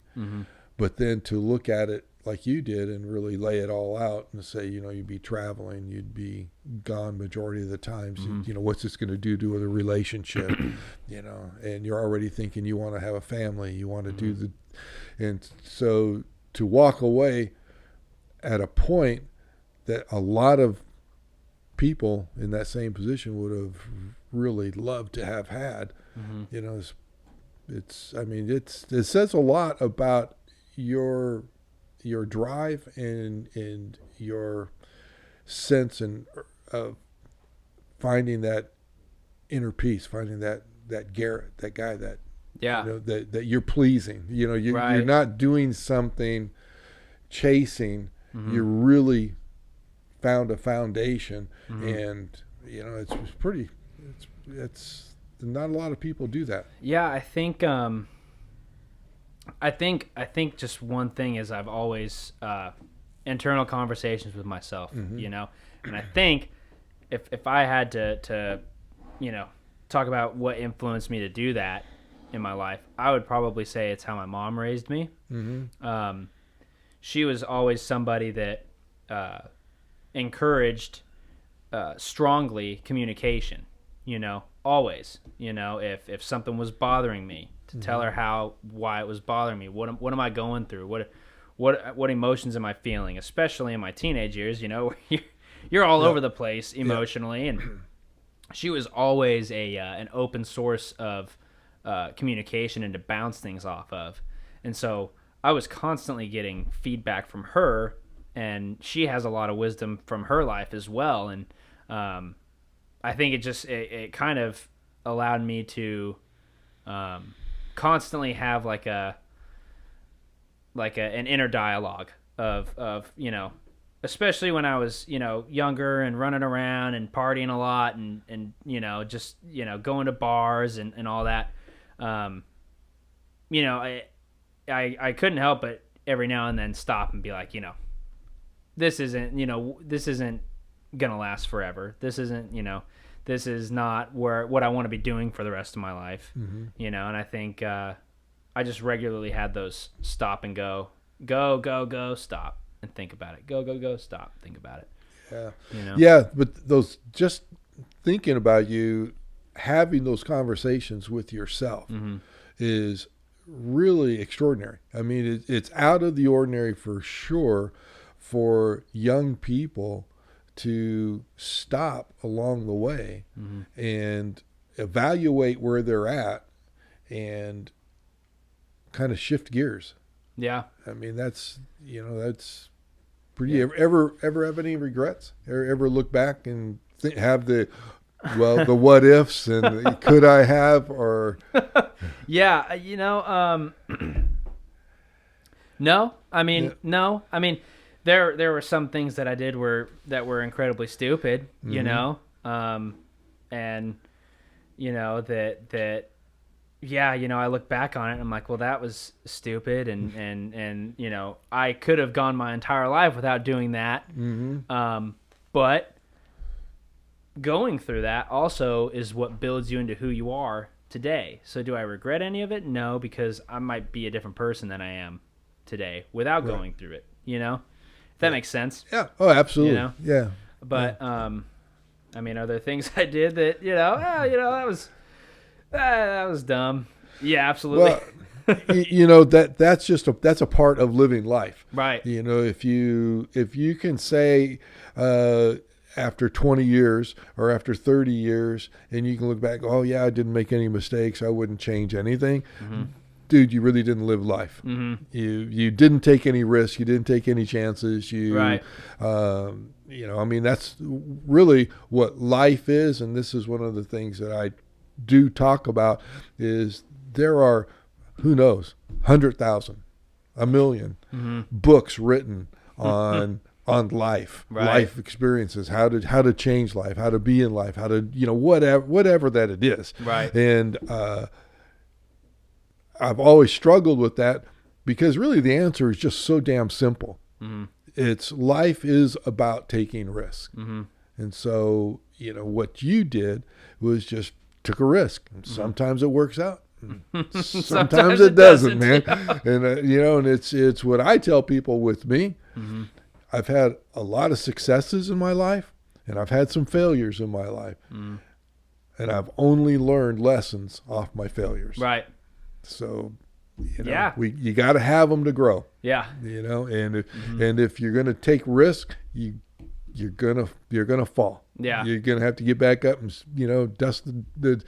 But then to look at it like you did and really lay it all out and say, you'd be traveling, you'd be gone majority of the times, what's this going to do to a relationship, and you're already thinking you want to have a family, you want to do and so to walk away at a point that a lot of people in that same position would have really loved to have had, it says a lot about your drive and your sense of finding that inner peace, finding that Garret, that guy that that you're pleasing. You're not doing something chasing. You really found a foundation, and it's pretty. It's not a lot of people do that. Yeah, I think. I think just one thing is I've always internal conversations with myself, and I think if I had to talk about what influenced me to do that, in my life, I would probably say it's how my mom raised me. Mm-hmm. She was always somebody that encouraged strongly communication, always, if something was bothering me, to tell her why it was bothering me. What am I going through? What emotions am I feeling? Especially in my teenage years, where you're all over the place emotionally. And she was always an open source of communication and to bounce things off of. And so I was constantly getting feedback from her, and she has a lot of wisdom from her life as well. And I think it kind of allowed me to constantly have like an inner dialogue of especially when I was younger and running around and partying a lot and just going to bars and all that. I couldn't help but every now and then stop and be like, this isn't gonna last forever. This is not what I want to be doing for the rest of my life. And I think I just regularly had those stop and go, stop and think about it. Go, stop, think about it. Yeah. Yeah, but those, just thinking about you having those conversations with yourself is really extraordinary. I mean, it's out of the ordinary for sure for young people to stop along the way and evaluate where they're at and kind of shift gears. Yeah. I mean, that's pretty. Yeah. Ever have any regrets? Ever look back and have the what ifs and could I have, or? Yeah, no. I mean, no. I mean, there were some things that I did that were incredibly stupid, and I look back on it and I'm like, well, that was stupid, and I could have gone my entire life without doing that. But going through that also is what builds you into who you are today. So do I regret any of it? No, because I might be a different person than I am today without going through it, if that makes sense. Yeah. Oh, absolutely. Yeah. But, I mean, are there things I did that, that was dumb. Yeah, absolutely. Well, that's a part of living life. Right. If you can say, after 20 years or after 30 years, and you can look back, oh yeah, I didn't make any mistakes, I wouldn't change anything. Dude, you really didn't live life. You didn't take any risks. You didn't take any chances. Right. I mean, that's really what life is. And this is one of the things that I do talk about is there are, who knows, 100,000, 1,000,000 books written on life, life experiences, how to change life, how to be in life, how to, whatever that it is. Right. And I've always struggled with that because really the answer is just so damn simple. It's life is about taking risk. And so, what you did was just took a risk. And sometimes it works out. Sometimes it doesn't, man. And, and it's what I tell people with me. I've had a lot of successes in my life, and I've had some failures in my life. And I've only learned lessons off my failures. Right. So, you got to have them to grow. Yeah. And if you're going to take risk, you're gonna fall. Yeah. You're gonna have to get back up and dust the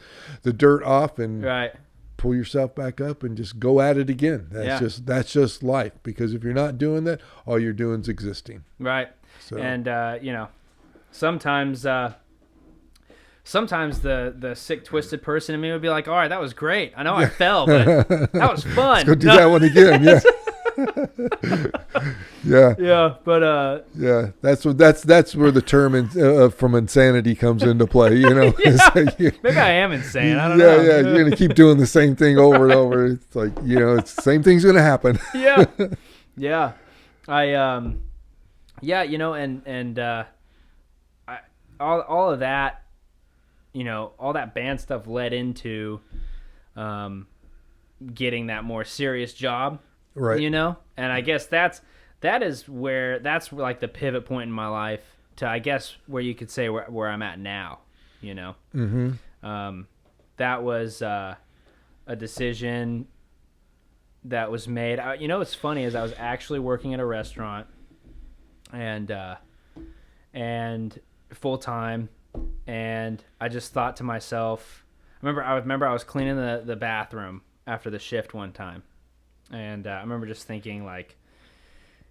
dirt off and pull yourself back up and just go at it again. That's just life. Because if you're not doing that, all you're doing is existing. Right. So. And sometimes the sick, twisted person in me would be like, all right, that was great. I know I fell, but that was fun. Let's go do that one again. Yeah. Yeah, but that's where the term from insanity comes into play. Maybe I am insane. I don't know. Yeah, you're gonna keep doing the same thing over and over. It's like it's the same thing's gonna happen. Yeah. All of that, all that band stuff led into getting that more serious job, Right. you know? And I guess that's like the pivot point in my life to, I guess, where you could say where I'm at now, you know? Mm-hmm. That was a decision that was made. You know what's funny is I was actually working at a restaurant and full time, and I just thought to myself, I remember I was cleaning the bathroom after the shift one time, and I remember just thinking, like,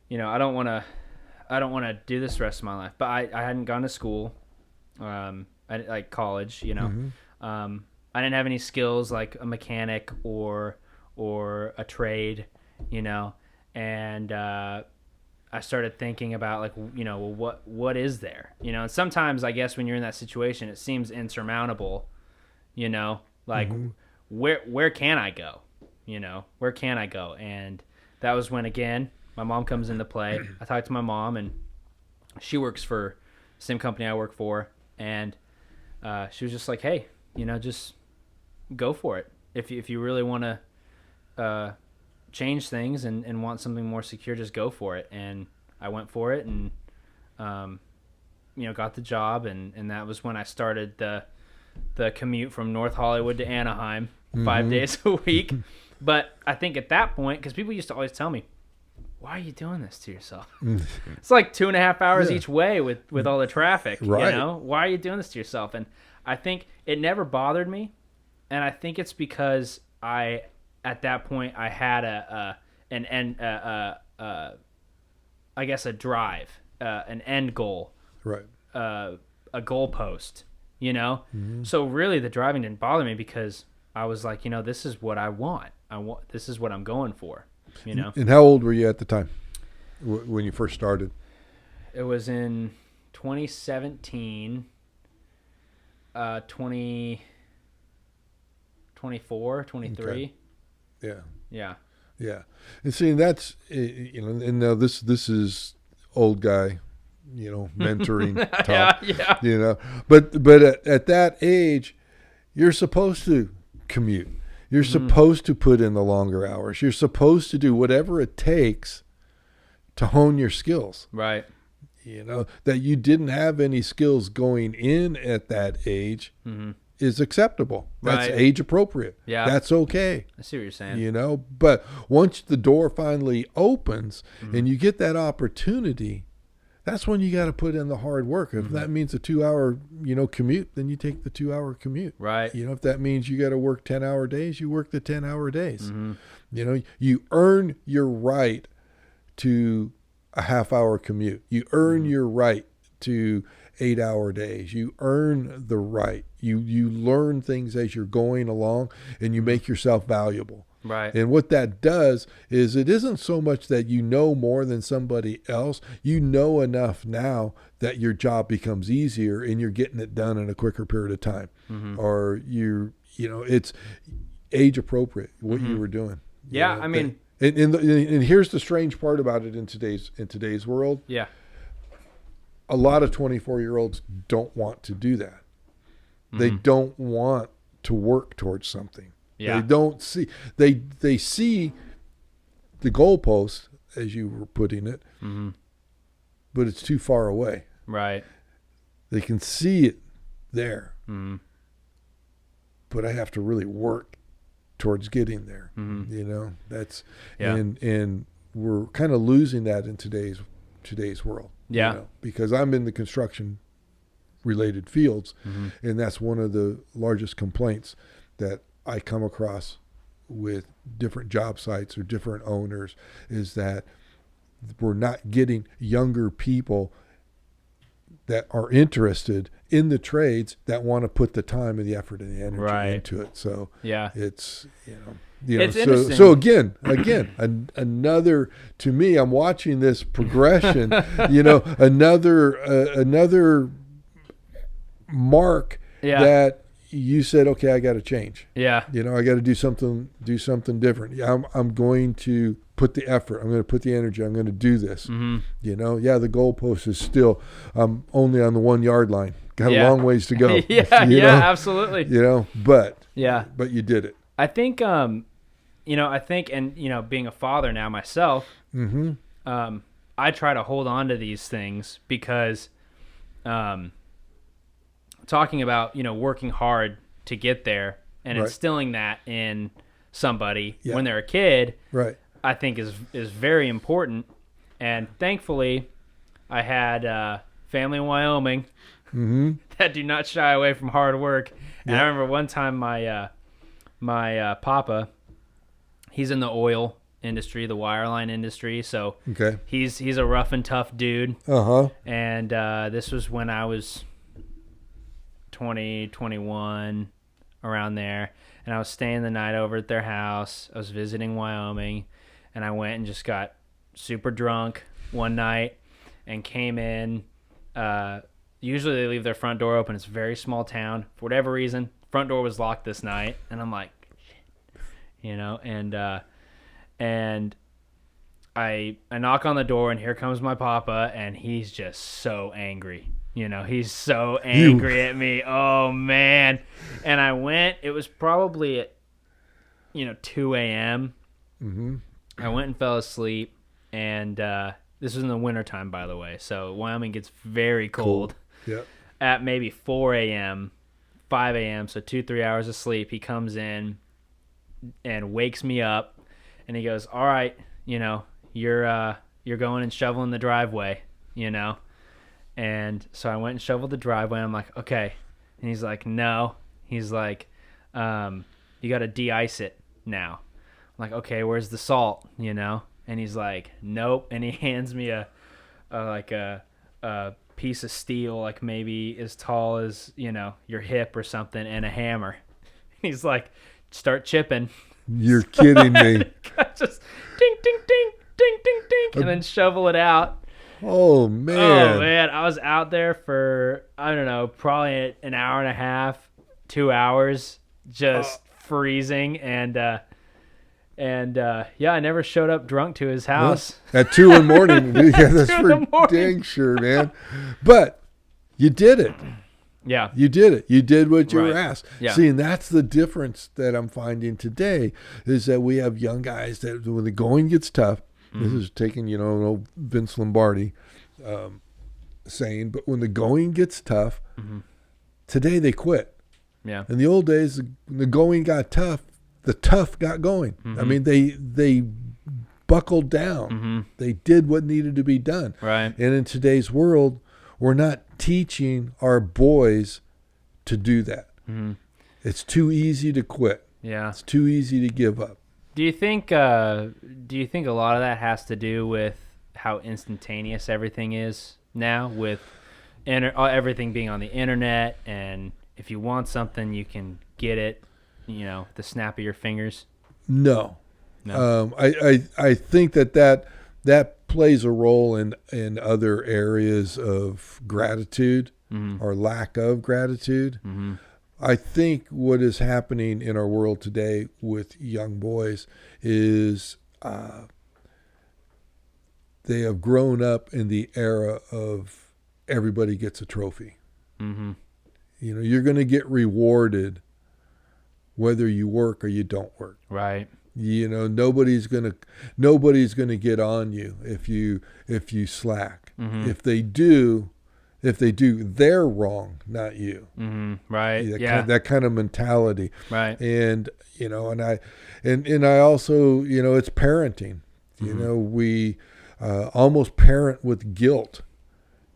you know, I don't want to do this the rest of my life. But I hadn't gone to school, like college, you know. Mm-hmm. I didn't have any skills like a mechanic or a trade, you know, and I started thinking about, like, you know, well, what is there, you know? And sometimes I guess when you're in that situation, it seems insurmountable, you know, like where can I go, you know, where can I go? And that was when, again, my mom comes into play. I talked to my mom, and she works for the same company I work for, and she was just like, hey, you know, just go for it. If you really want to change things and want something more secure, just go for it. And I went for it, and you know, got the job, and that was when I started the commute from North Hollywood to Anaheim 5 days a week. But I think at that point, because people used to always tell me, why are you doing this to yourself? It's like 2.5 hours each way with all the traffic, right. You know? Why are you doing this to yourself? And I think it never bothered me, and I think it's because at that point I had I guess a drive, an end goal, Right. A goalpost, you know? So really the driving didn't bother me because I was like, you know, this is what I want. This is what I'm going for, you know? And how old were you at the time when you first started? It was in 2017, 24, 23. Okay. Yeah. Yeah. And see, that's, you know, and now this is old guy, you know, mentoring talk, Yeah. you know, but at that age, you're supposed to commute. You're supposed to put in the longer hours. You're supposed to do whatever it takes to hone your skills. Right. You know, that you didn't have any skills going in at that age is acceptable. That's Right. age appropriate. Yeah. That's okay. I see what you're saying. You know, but once the door finally opens and you get that opportunity, that's when you got to put in the hard work. If that means a 2-hour, you know, commute, then you take the 2-hour commute. Right. You know, if that means you got to work 10-hour days, you work the 10-hour days. You know, you earn your right to a half-hour commute. You earn your right to 8-hour days. You earn the right. You learn things as you're going along, and you make yourself valuable. Right. And what that does is it isn't so much that you know more than somebody else. You know enough now that your job becomes easier and you're getting it done in a quicker period of time. Or you know, it's age appropriate what you were doing. Yeah, You know, I mean, and here's the strange part about it in today's world. yeah. A lot of 24-year-olds don't want to do that. They don't want to work towards something. Yeah. They don't see they see the goalpost, as you were putting it, but it's too far away. Right. They can see it there, but I have to really work towards getting there. You know, that's and we're kind of losing that in today's world. Yeah. You know, because I'm in the construction related fields, and that's one of the largest complaints that I come across with different job sites or different owners is that we're not getting younger people that are interested in the trades that want to put the time and the effort and the energy into it. So Yeah. it's, you know, It's interesting. so again, another, to me, I'm watching this progression, you know, another mark that you said, okay, I got to change. Yeah. You know, I got to do something different. Yeah, I'm going to put the effort. I'm going to put the energy. I'm going to do this. You know, the goalpost is still, I'm only on the 1 yard line. Got a long ways to go. Yeah, you know? absolutely. You know, but Yeah. you did it. I think, you I think, and, being a father now myself, Mm-hmm. I try to hold on to these things because talking about, working hard to get there and Right. instilling that in somebody Yeah. when they're a kid, Right. I think is very important. And thankfully, I had family in Wyoming Mm-hmm. that do not shy away from hard work. And Yeah. I remember one time my papa, he's in the oil industry, the wireline industry, so Okay. he's a rough and tough dude. Uh-huh. And this was when I was 20, 21, around there. And I was staying the night over at their house. I was visiting Wyoming, and I went and just got super drunk one night and came in. Usually they leave their front door open. It's a very small town. For whatever reason, front door was locked this night. And I'm like, shit. And I knock on the door, and here comes my papa, and he's just so angry. He's so angry at me. Oh, man. And I went. It was probably at, 2 a.m. Mm-hmm. I went and fell asleep, and this was in the wintertime, by the way. So Wyoming gets very cold. Yeah. At maybe 4 a.m., 5 a.m., so 2-3 hours of sleep, he comes in and wakes me up, and he goes, all right, you're going and shoveling the driveway, And so I went and shoveled the driveway, and I'm like, okay. And he's like, no. He's like, you got to de-ice it now. I'm like, okay, where's the salt, And he's like, nope. And he hands me a piece of steel, like maybe as tall as, your hip or something, and a hammer. He's like, start chipping. You're kidding me. Just ding, ding, ding, ding, ding, ding, and then shovel it out. Oh, man. Oh, man. I was out there for, I don't know, probably an hour and a half, 2 hours, just freezing. And yeah, I never showed up drunk to his house. Well, at 2 in the morning. Yeah, that's 2 in the for morning. dang sure, man. But you did it. Yeah. You did it. You did what you were Right. asked. Yeah. See, and that's the difference that I'm finding today is that we have young guys that when the going gets tough, this is taking, old Vince Lombardi saying, but when the going gets tough, today they quit. Yeah. In the old days, when the going got tough, the tough got going. I mean, they buckled down. They did what needed to be done. Right. And in today's world, we're not teaching our boys to do that. It's too easy to quit. Yeah. It's too easy to give up. Do you think a lot of that has to do with how instantaneous everything is now, with everything being on the internet, and if you want something, you can get it, the snap of your fingers? No. No. I think that plays a role in other areas of gratitude or lack of gratitude. I think what is happening in our world today with young boys is they have grown up in the era of everybody gets a trophy. You're going to get rewarded whether you work or you don't work. Right. Nobody's gonna get on you if you slack. If they do, they're wrong, not you. Right. That kind of mentality. Right. And and I also it's parenting. We almost parent with guilt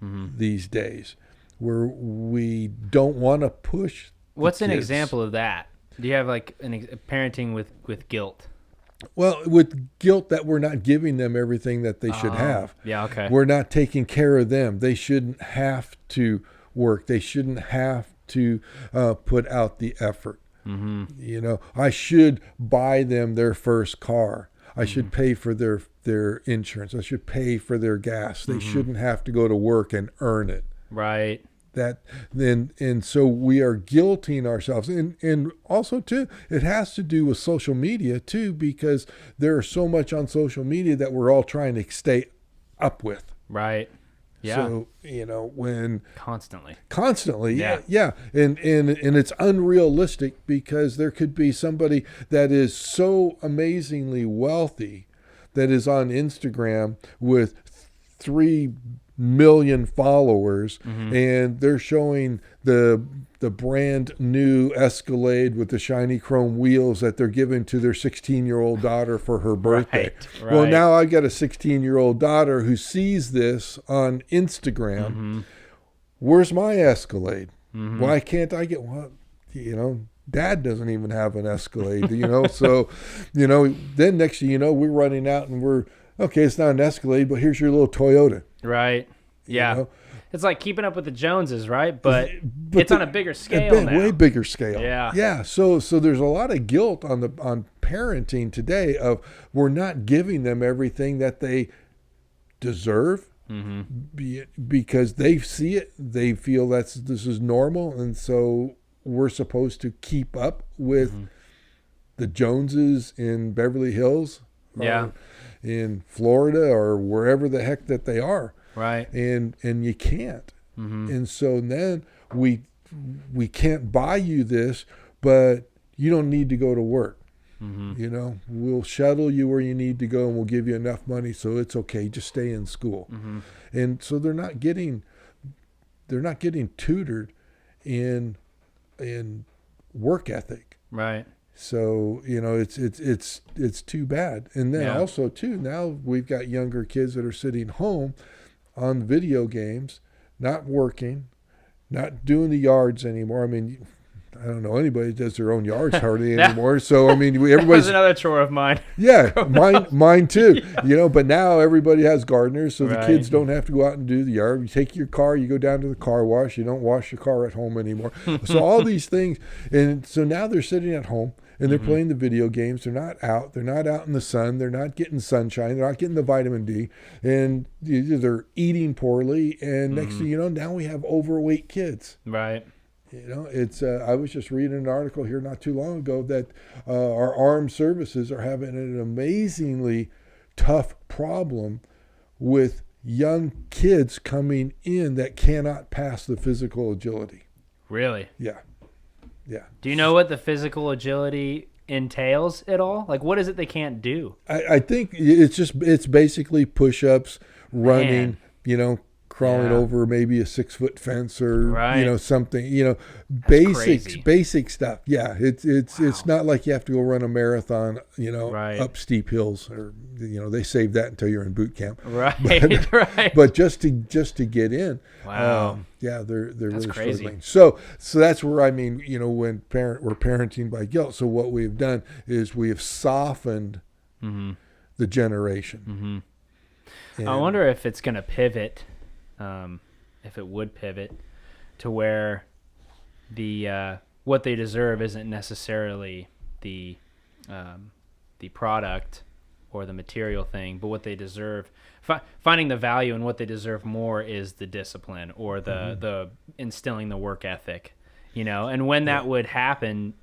these days, where we don't want to push. What's an kids. example of that? Do you have like parenting with guilt? Well, with guilt that we're not giving them everything that they should have. Yeah, okay. We're not taking care of them. They shouldn't have to work. They shouldn't have to put out the effort. I should buy them their first car. I should pay for their insurance. I should pay for their gas. They shouldn't have to go to work and earn it. Right. And so we are guilting ourselves, and also too, it has to do with social media too, because there's so much on social media that we're all trying to stay up with. Right. Yeah. So, when Constantly. yeah. And it's unrealistic because there could be somebody that is so amazingly wealthy that is on Instagram with 3 million followers, and they're showing the brand new Escalade with the shiny chrome wheels that they're giving to their 16-year-old daughter for her birthday. Right. Well, now I got a 16-year-old daughter who sees this on Instagram. Where's my Escalade? Why can't I get one? Dad doesn't even have an Escalade, So, then next thing you know, we're running out and okay, it's not an Escalade, but here's your little Toyota. Right. Yeah. know? It's like keeping up with the Joneses, right? But it's on a bigger scale now. Way bigger scale. Yeah. Yeah. So there's a lot of guilt on parenting today of we're not giving them everything that they deserve. Because they see it, they feel this is normal, and so we're supposed to keep up with the Joneses in Beverly Hills, or in Florida, or wherever the heck that they are, right? And you can't, and so then we can't buy you this, but you don't need to go to work. We'll shuttle you where you need to go, and we'll give you enough money, so it's okay. Just stay in school. And so they're not getting tutored in work ethic. Right. So it's too bad. And then also too, now we've got younger kids that are sitting home on video games, not working, not doing the yards anymore. I mean, I don't know anybody that does their own yards hardly anymore. So everybody's That's another chore of mine. Yeah, mine too. But now everybody has gardeners, so the kids don't have to go out and do the yard. You take your car, you go down to the car wash. You don't wash your car at home anymore. So all these things, and so now they're sitting at home and they're playing the video games. They're not out. They're not out in the sun. They're not getting sunshine. They're not getting the vitamin D, and they're eating poorly. And next thing you know, now we have overweight kids. Right. It's. I was just reading an article here not too long ago that our armed services are having an amazingly tough problem with young kids coming in that cannot pass the physical agility. Really? Yeah. Do you know what the physical agility entails at all? Like, what is it they can't do? I think it's basically push-ups, running, crawling over maybe a 6-foot fence or something, basic stuff. Yeah, it's not like you have to go run a marathon, up steep hills, or they save that until you're in boot camp. Right, right. But just to get in, wow. They're really crazy. struggling. So that's where when we're parenting by guilt. So what we've done is we have softened the generation. I wonder if it's going to pivot. If it would pivot to where the what they deserve isn't necessarily the product or the material thing, but what they deserve, finding the value in what they deserve more is the discipline or the instilling the work ethic, and when that would happen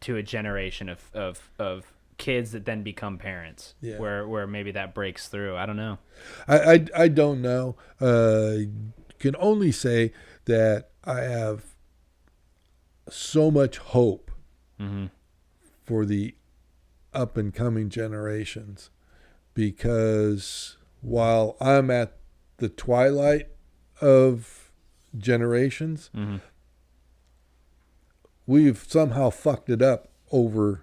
to a generation of kids that then become parents, where maybe that breaks through. I don't know. I don't know. Can only say that I have so much hope for the up and coming generations, because while I'm at the twilight of generations, we've somehow fucked it up over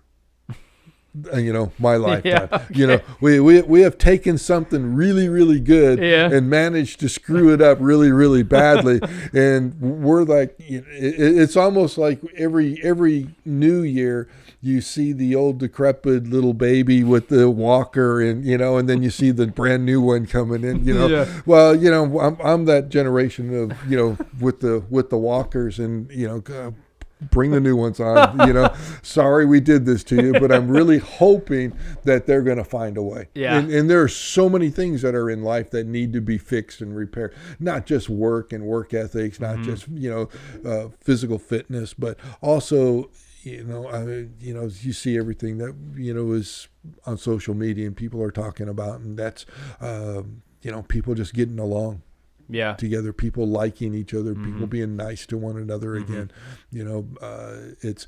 my lifetime. We have taken something really, really good and managed to screw it up really, really badly. And we're like, it's almost like every new year you see the old decrepit little baby with the walker, and and then you see the brand new one coming in. Well, I'm that generation of with the walkers, and bring the new ones on. Sorry we did this to you, but I'm really hoping that they're going to find a way. And there are so many things that are in life that need to be fixed and repaired. Not just work and work ethics, not just physical fitness, but also you see everything that is on social media and people are talking about, and that's people just getting along. together, people liking each other, people being nice to one another again. You know, it's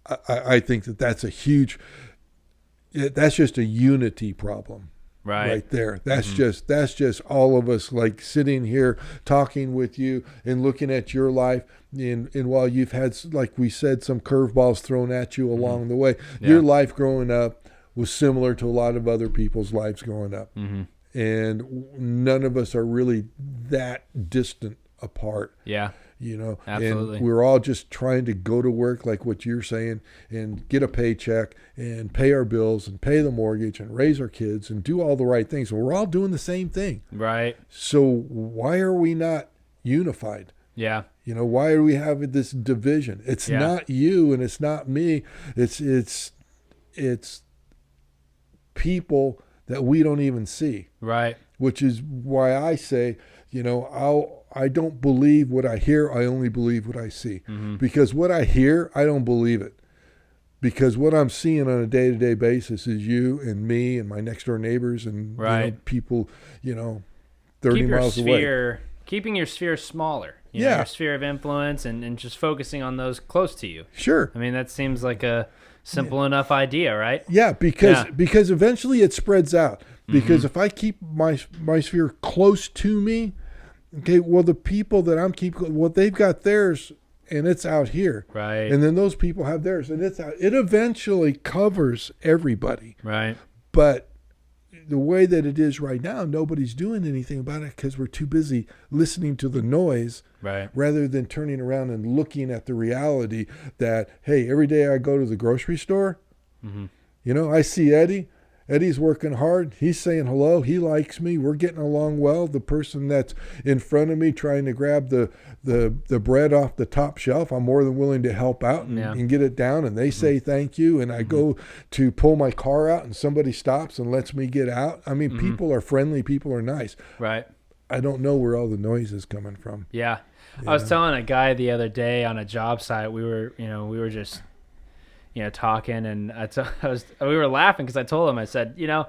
I think that's a huge, that's just a unity problem. Right there. That's just all of us like sitting here talking with you and looking at your life. And while you've had, like we said, some curveballs thrown at you along the way, your life growing up was similar to a lot of other people's lives growing up. And none of us are really that distant apart. Yeah. You know, absolutely. And we're all just trying to go to work, like what you're saying, and get a paycheck and pay our bills and pay the mortgage and raise our kids and do all the right things. We're all doing the same thing. Right. So why are we not unified? Yeah. You know, why are we having this division? It's not you and it's not me. It's people that we don't even see. Right. Which is why I say, you know, I don't believe what I hear. I only believe what I see. Because what I hear, I don't believe it. Because what I'm seeing on a day-to-day basis is you and me and my next-door neighbors and you know, people, you know, 30 miles away. Keeping your sphere smaller. You know, your sphere of influence and just focusing on those close to you. Sure. I mean, that seems like a simple enough idea, right? Yeah, because eventually it spreads out. Because if I keep my sphere close to me, okay, well, the people that I'm keeping, well, they've got theirs, and it's out here. Right. And then those people have theirs, and it's out. It eventually covers everybody. Right. But the way that it is right now, nobody's doing anything about it because we're too busy listening to the noise rather than turning around and looking at the reality that, hey, every day I go to the grocery store, you know, I see Eddie. Eddie's working hard. He's saying hello. He likes me. We're getting along well. The person that's in front of me trying to grab the bread off the top shelf, I'm more than willing to help out and get it down. And they say thank you. And I go to pull my car out and somebody stops and lets me get out. I mean, people are friendly. People are nice. Right. I don't know where all the noise is coming from. Yeah. I was telling a guy the other day on a job site, we were just, you know, talking, and we were laughing because I told him, I said, you know,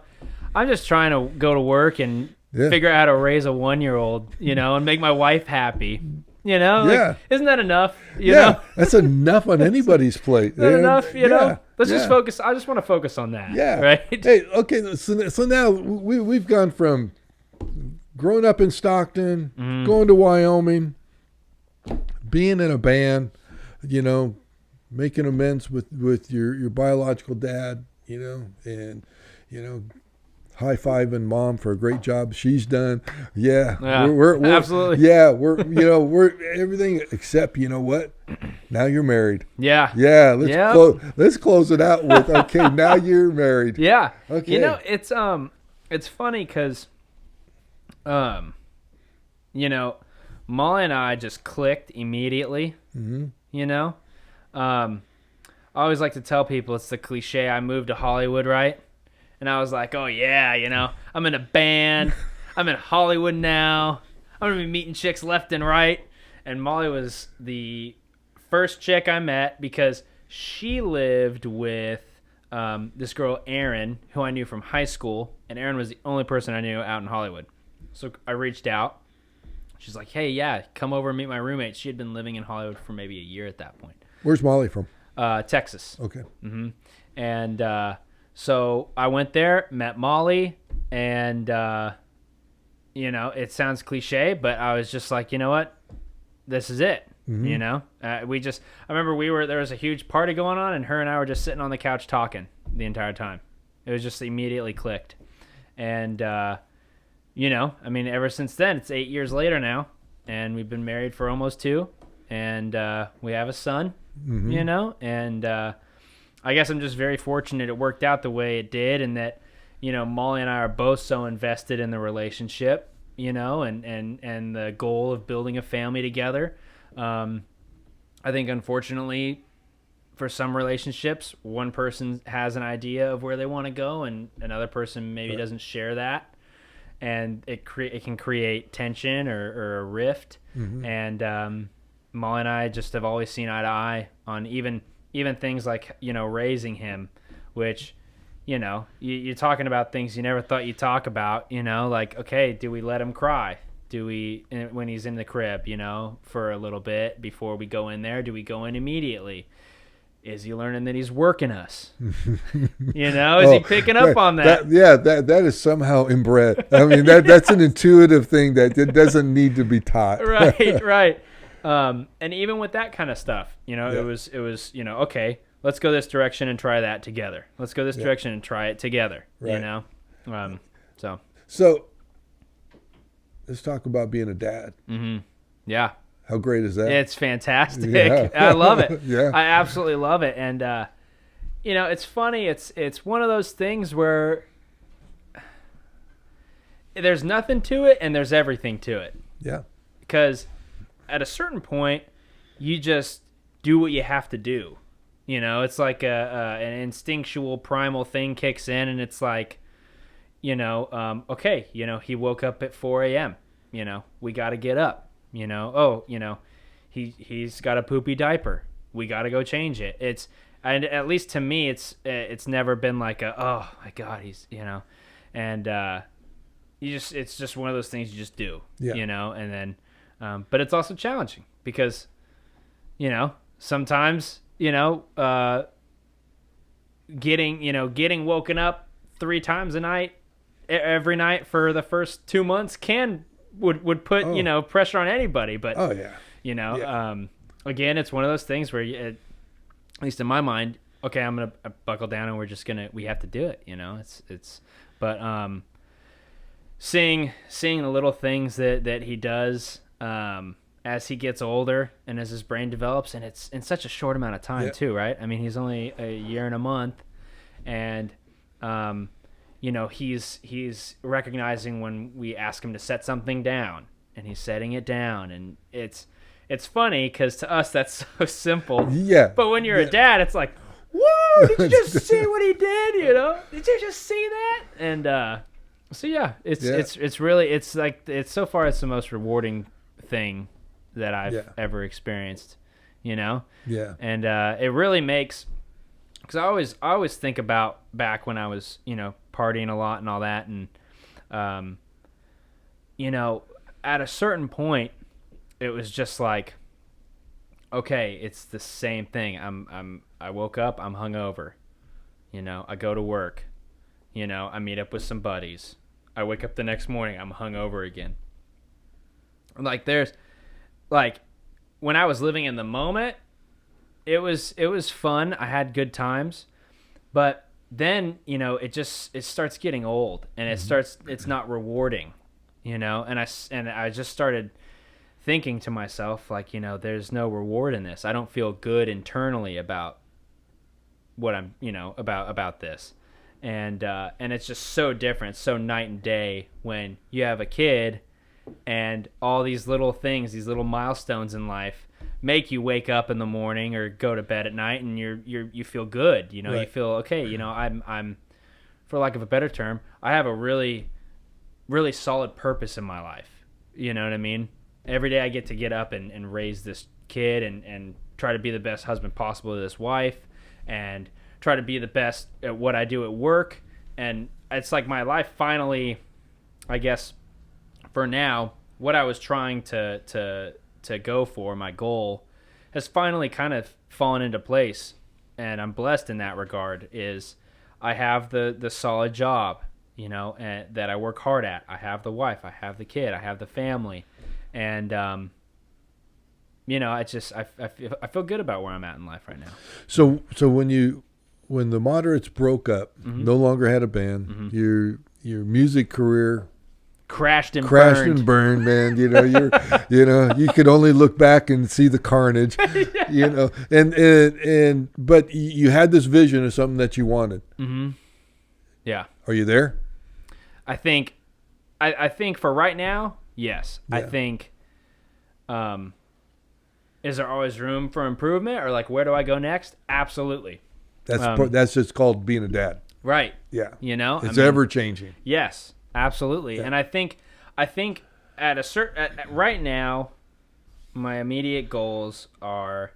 I'm just trying to go to work and figure out how to raise a 1-year-old, you know, and make my wife happy, you know, like, isn't that enough? You know? That's enough on anybody's plate. Isn't that enough? You know, let's just focus. I just want to focus on that. Yeah. Right. Hey, okay. So now we've gone from growing up in Stockton, going to Wyoming, being in a band, you know, making amends with your biological dad, you know, and, you know, high-fiving mom for a great job she's done. We're absolutely. Yeah, we're everything except, you know what? Now you're married. Yeah. Yeah, let's close it out with, okay, now you're married. Yeah. Okay. You know, it's funny because, you know, Molly and I just clicked immediately, you know? I always like to tell people it's the cliche. I moved to Hollywood, right? And I was like, oh yeah, you know, I'm in a band. I'm in Hollywood now. I'm going to be meeting chicks left and right. And Molly was the first chick I met because she lived with this girl, Erin, who I knew from high school. And Erin was the only person I knew out in Hollywood. So I reached out. She's like, hey, yeah, come over and meet my roommate. She had been living in Hollywood for maybe a year at that point. Where's Molly from? Texas. Okay. And so I went there, met Molly, and, you know, it sounds cliche, but I was just like, you know what? This is it. You know? I remember there was a huge party going on, and her and I were just sitting on the couch talking the entire time. It was just immediately clicked. And, you know, I mean, ever since then, it's 8 years later now, and we've been married for almost 2, and we have a son, you know, and I guess I'm just very fortunate it worked out the way it did, and that, you know, Molly and I are both so invested in the relationship, you know, and the goal of building a family together. I think, unfortunately, for some relationships, one person has an idea of where they want to go, and another person maybe doesn't share that. And it can create tension or a rift. And Molly and I just have always seen eye to eye on even things like, you know, raising him, which, you know, you're talking about things you never thought you'd talk about, you know, like, okay, do we let him cry? when he's in the crib, for a little bit before we go in there, do we go in immediately? Is he learning that he's working us? Is he picking up on that? That is somehow inbred. I mean, that's an intuitive thing that it doesn't need to be taught. Right. And even with that kind of stuff, it was, okay, let's go this direction and try that together. Let's go this direction and try it together. Right. So let's talk about being a dad. Mm-hmm. Yeah. How great is that? It's fantastic. Yeah. I love it. Yeah. I absolutely love it. And, it's funny. It's one of those things where there's nothing to it and there's everything to it. Yeah. Because at a certain point, you just do what you have to do. It's like an instinctual primal thing kicks in, and it's like, okay, he woke up at 4 a.m. We got to get up. He's got a poopy diaper. We got to go change it. And at least to me, it's never been like oh my God, he's, and it's just one of those things you just do, and then, but it's also challenging because, sometimes, getting woken up 3 times a night, every night for the first 2 months would put pressure on anybody. But again, it's one of those things where at least in my mind, okay, I'm gonna buckle down and we have to do it. But seeing the little things that he does as he gets older and as his brain develops, and it's in such a short amount of time too, right? I mean, he's only a year and a month, and he's recognizing when we ask him to set something down, and he's setting it down, and it's funny because to us that's so simple. Yeah. But when you're a dad, it's like, whoa! Did you just see what he did? Did you just see that? And it's really so far it's the most rewarding thing that I've ever experienced. Yeah. And it really makes, because I always think about back when I was partying a lot and all that, and at a certain point it was just like, okay, it's the same thing. I woke up, I'm hungover, I go to work, I meet up with some buddies, I wake up the next morning, I'm hungover again. Like there's like when I was living in the moment, it was fun. I had good times, but then it starts getting old, and it's not rewarding, and I just started thinking to myself, like, there's no reward in this. I don't feel good internally about what I'm about this, and it's just so different, so night and day when you have a kid, and all these little things, these little milestones in life make you wake up in the morning or go to bed at night, and you feel good. Right. You feel okay. I'm, for lack of a better term, I have a really, really solid purpose in my life. You know what I mean? Every day I get up and raise this kid and try to be the best husband possible to this wife, and try to be the best at what I do at work. And it's like my life finally, I guess, for now, what I was trying to go for, my goal, has finally kind of fallen into place, and I'm blessed in that regard. Is I have the solid job, and that I work hard at. I have the wife, I have the kid, I have the family, and I feel good about where I'm at in life right now. So when the Moderates broke up, no longer had a band, your music career crashed and burned, man. You could only look back and see the carnage, but you had this vision of something that you wanted. Yeah. Are you there? I think for right now, yes. Yeah. I think, is there always room for improvement, or like, where do I go next? Absolutely. That's just called being a dad. Right. Yeah. It's ever changing. Yes. Absolutely. Yeah. And I think at right now, my immediate goals are,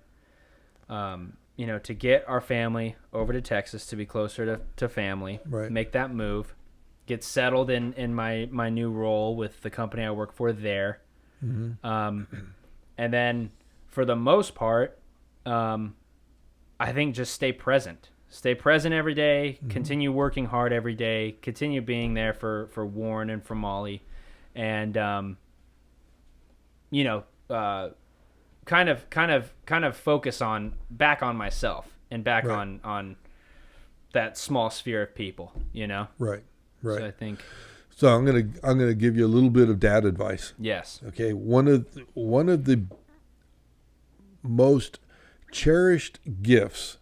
to get our family over to Texas to be closer to family, right. Make that move, get settled in my new role with the company I work for there. And then for the most part, I think just stay present every day, continue working hard every day, continue being there for Warren and for Molly, and kind of focus back on myself and back on that small sphere of people, Right. So I think. So I'm gonna give you a little bit of dad advice. Yes. Okay. One of the most cherished gifts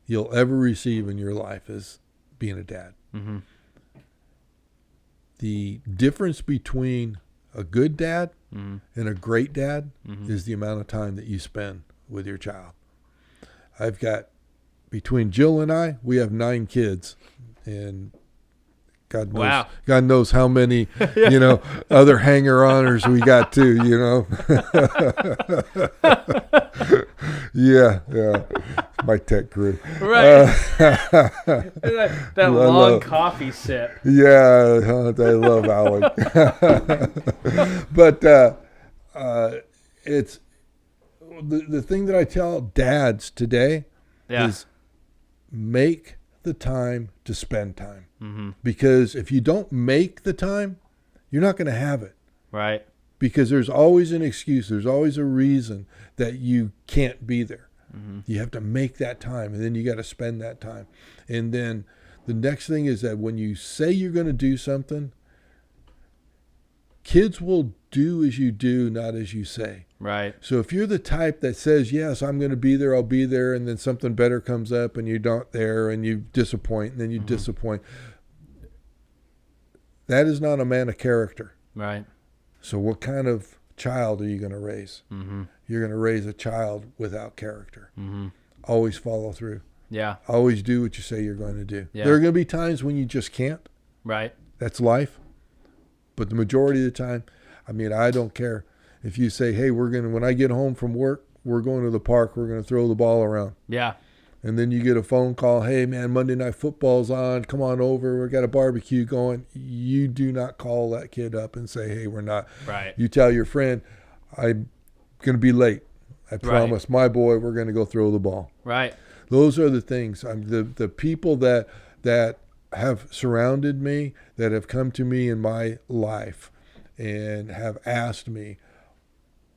you'll ever receive in your life is being a dad. The difference between a good dad and a great dad is the amount of time that you spend with your child. I've got, between Jill and I, we have 9 kids, and God knows how many, other hanger-oners we got too, Yeah. My tech crew. Right. That long coffee sip. Yeah, I love Alec. But it's the thing that I tell dads today is make the time to spend time. Because if you don't make the time, you're not going to have it. Right. Because there's always an excuse. There's always a reason that you can't be there. You have to make that time, and then you got to spend that time. And then the next thing is that when you say you're going to do something, kids will do as you do, not as you say. Right. So if you're the type that says, yes, I'm going to be there, I'll be there, and then something better comes up and you're not there and you disappoint, and then you disappoint, that is not a man of character. Right. So what kind of child are you going to raise? You're going to raise a child without character. Always follow through. Yeah. Always do what you say you're going to do. Yeah. There are going to be times when you just can't. Right. That's life. But the majority of the time, I don't care. If you say, hey, when I get home from work, we're going to the park, we're going to throw the ball around. Yeah. And then you get a phone call, hey, man, Monday Night Football's on. Come on over. We got a barbecue going. You do not call that kid up and say, hey, we're not. Right. You tell your friend, I'm going to be late. I promise my boy we're going to go throw the ball. Right. Those are the things. The people that have surrounded me, that have come to me in my life and have asked me,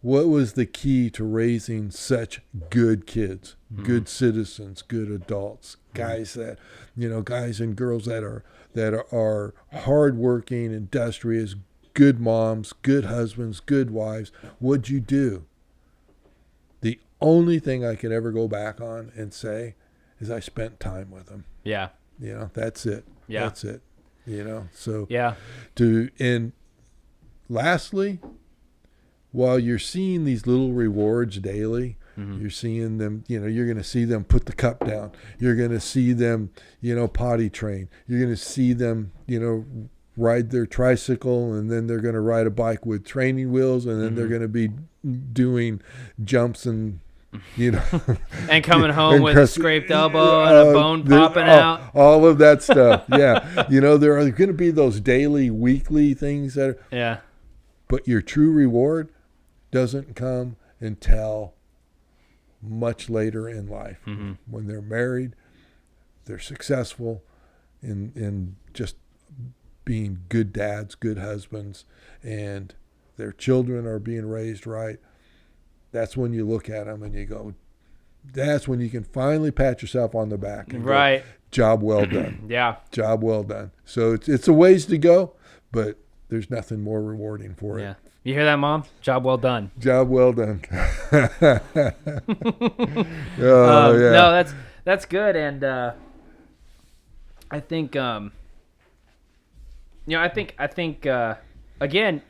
what was the key to raising such good kids, good citizens, good adults, guys that, guys and girls that are hardworking, industrious, good moms, good husbands, good wives? What'd you do? The only thing I could ever go back on and say is I spent time with them. Yeah. That's it. Yeah. That's it. So yeah. And lastly, while you're seeing these little rewards daily, you're seeing them, you're going to see them put the cup down. You're going to see them, potty train. You're going to see them, ride their tricycle, and then they're going to ride a bike with training wheels, and then they're going to be doing jumps and, and coming home with a scraped elbow and a bone popping out. All of that stuff. Yeah. There are going to be those daily, weekly things that are. Yeah. But your true reward doesn't come until much later in life. When they're married, they're successful in just being good dads, good husbands, and their children are being raised right. That's when you look at them and you go, that's when you can finally pat yourself on the back and right. go, job well done. Yeah. Job well done. So it's a ways to go, but there's nothing more rewarding for it. Yeah. You hear that, Mom? Job well done. Job well done. Yeah. No, that's good, and I think I think again,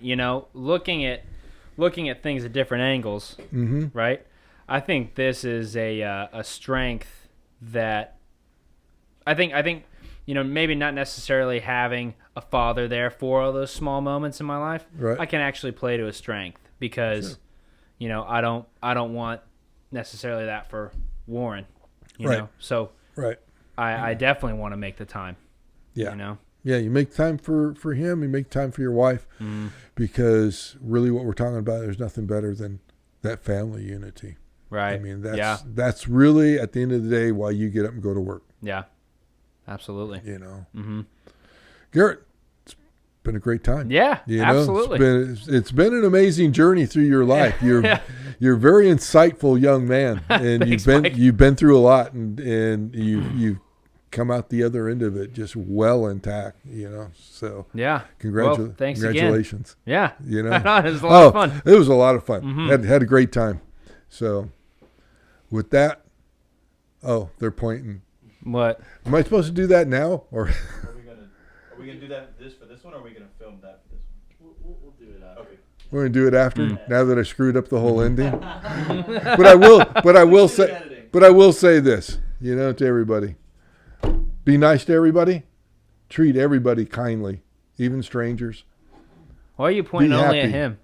looking at things at different angles, right? I think this is a strength that I think maybe not necessarily having a father there for all those small moments in my life. Right. I can actually play to a strength because, I don't want necessarily that for Warren, you know. So right. I definitely want to make the time. Yeah. Yeah, you make time for him, you make time for your wife, because really what we're talking about, there's nothing better than that family unity. Right. I mean, that's really, at the end of the day, why you get up and go to work. Yeah. Absolutely. You know. Mm-hmm. Garret, it's been a great time. Yeah, you know? absolutely. It's been an amazing journey through your life. You're a very insightful young man, and Thanks, you've been through a lot, and you've come out the other end of it just well intact. You know, so yeah. Thanks congratulations. Again. Yeah. You know, it was a lot of fun. It was a lot of fun. Mm-hmm. Had a great time. So, with that, they're pointing. What? Am I supposed to do that now, or? Are we gonna do that for this one, or are we gonna film that for this one? We'll do it after. Okay. We're gonna do it after. Now that I screwed up the whole ending. But I will say this, you know, to everybody: be nice to everybody, treat everybody kindly, even strangers. Why are you pointing only at him?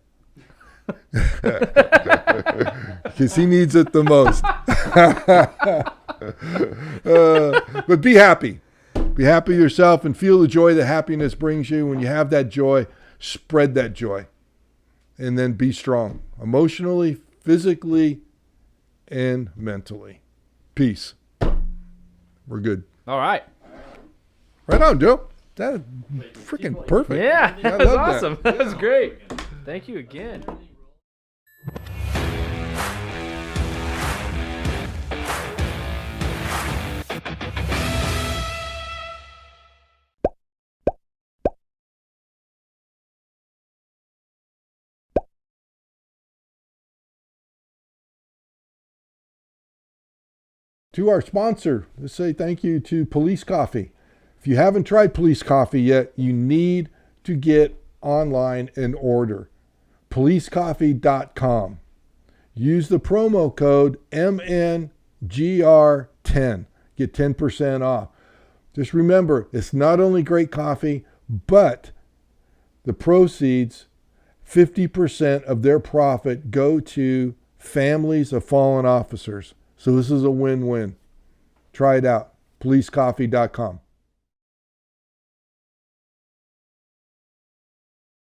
Because he needs it the most. But be happy. Be happy yourself and feel the joy that happiness brings you. When you have that joy, spread that joy. And then be strong, emotionally, physically, and mentally. Peace. We're good. All right. Right on, Joe. That freaking perfect. Yeah, I that was love awesome. That was great. Thank you again. To our sponsor, let's say thank you to Police Coffee. If you haven't tried Police Coffee yet, you need to get online and order. PoliceCoffee.com. Use the promo code MNGR10. Get 10% off. Just remember, it's not only great coffee, but the proceeds, 50% of their profit go to families of fallen officers. So this is a win-win. Try it out. PoliceCoffee.com.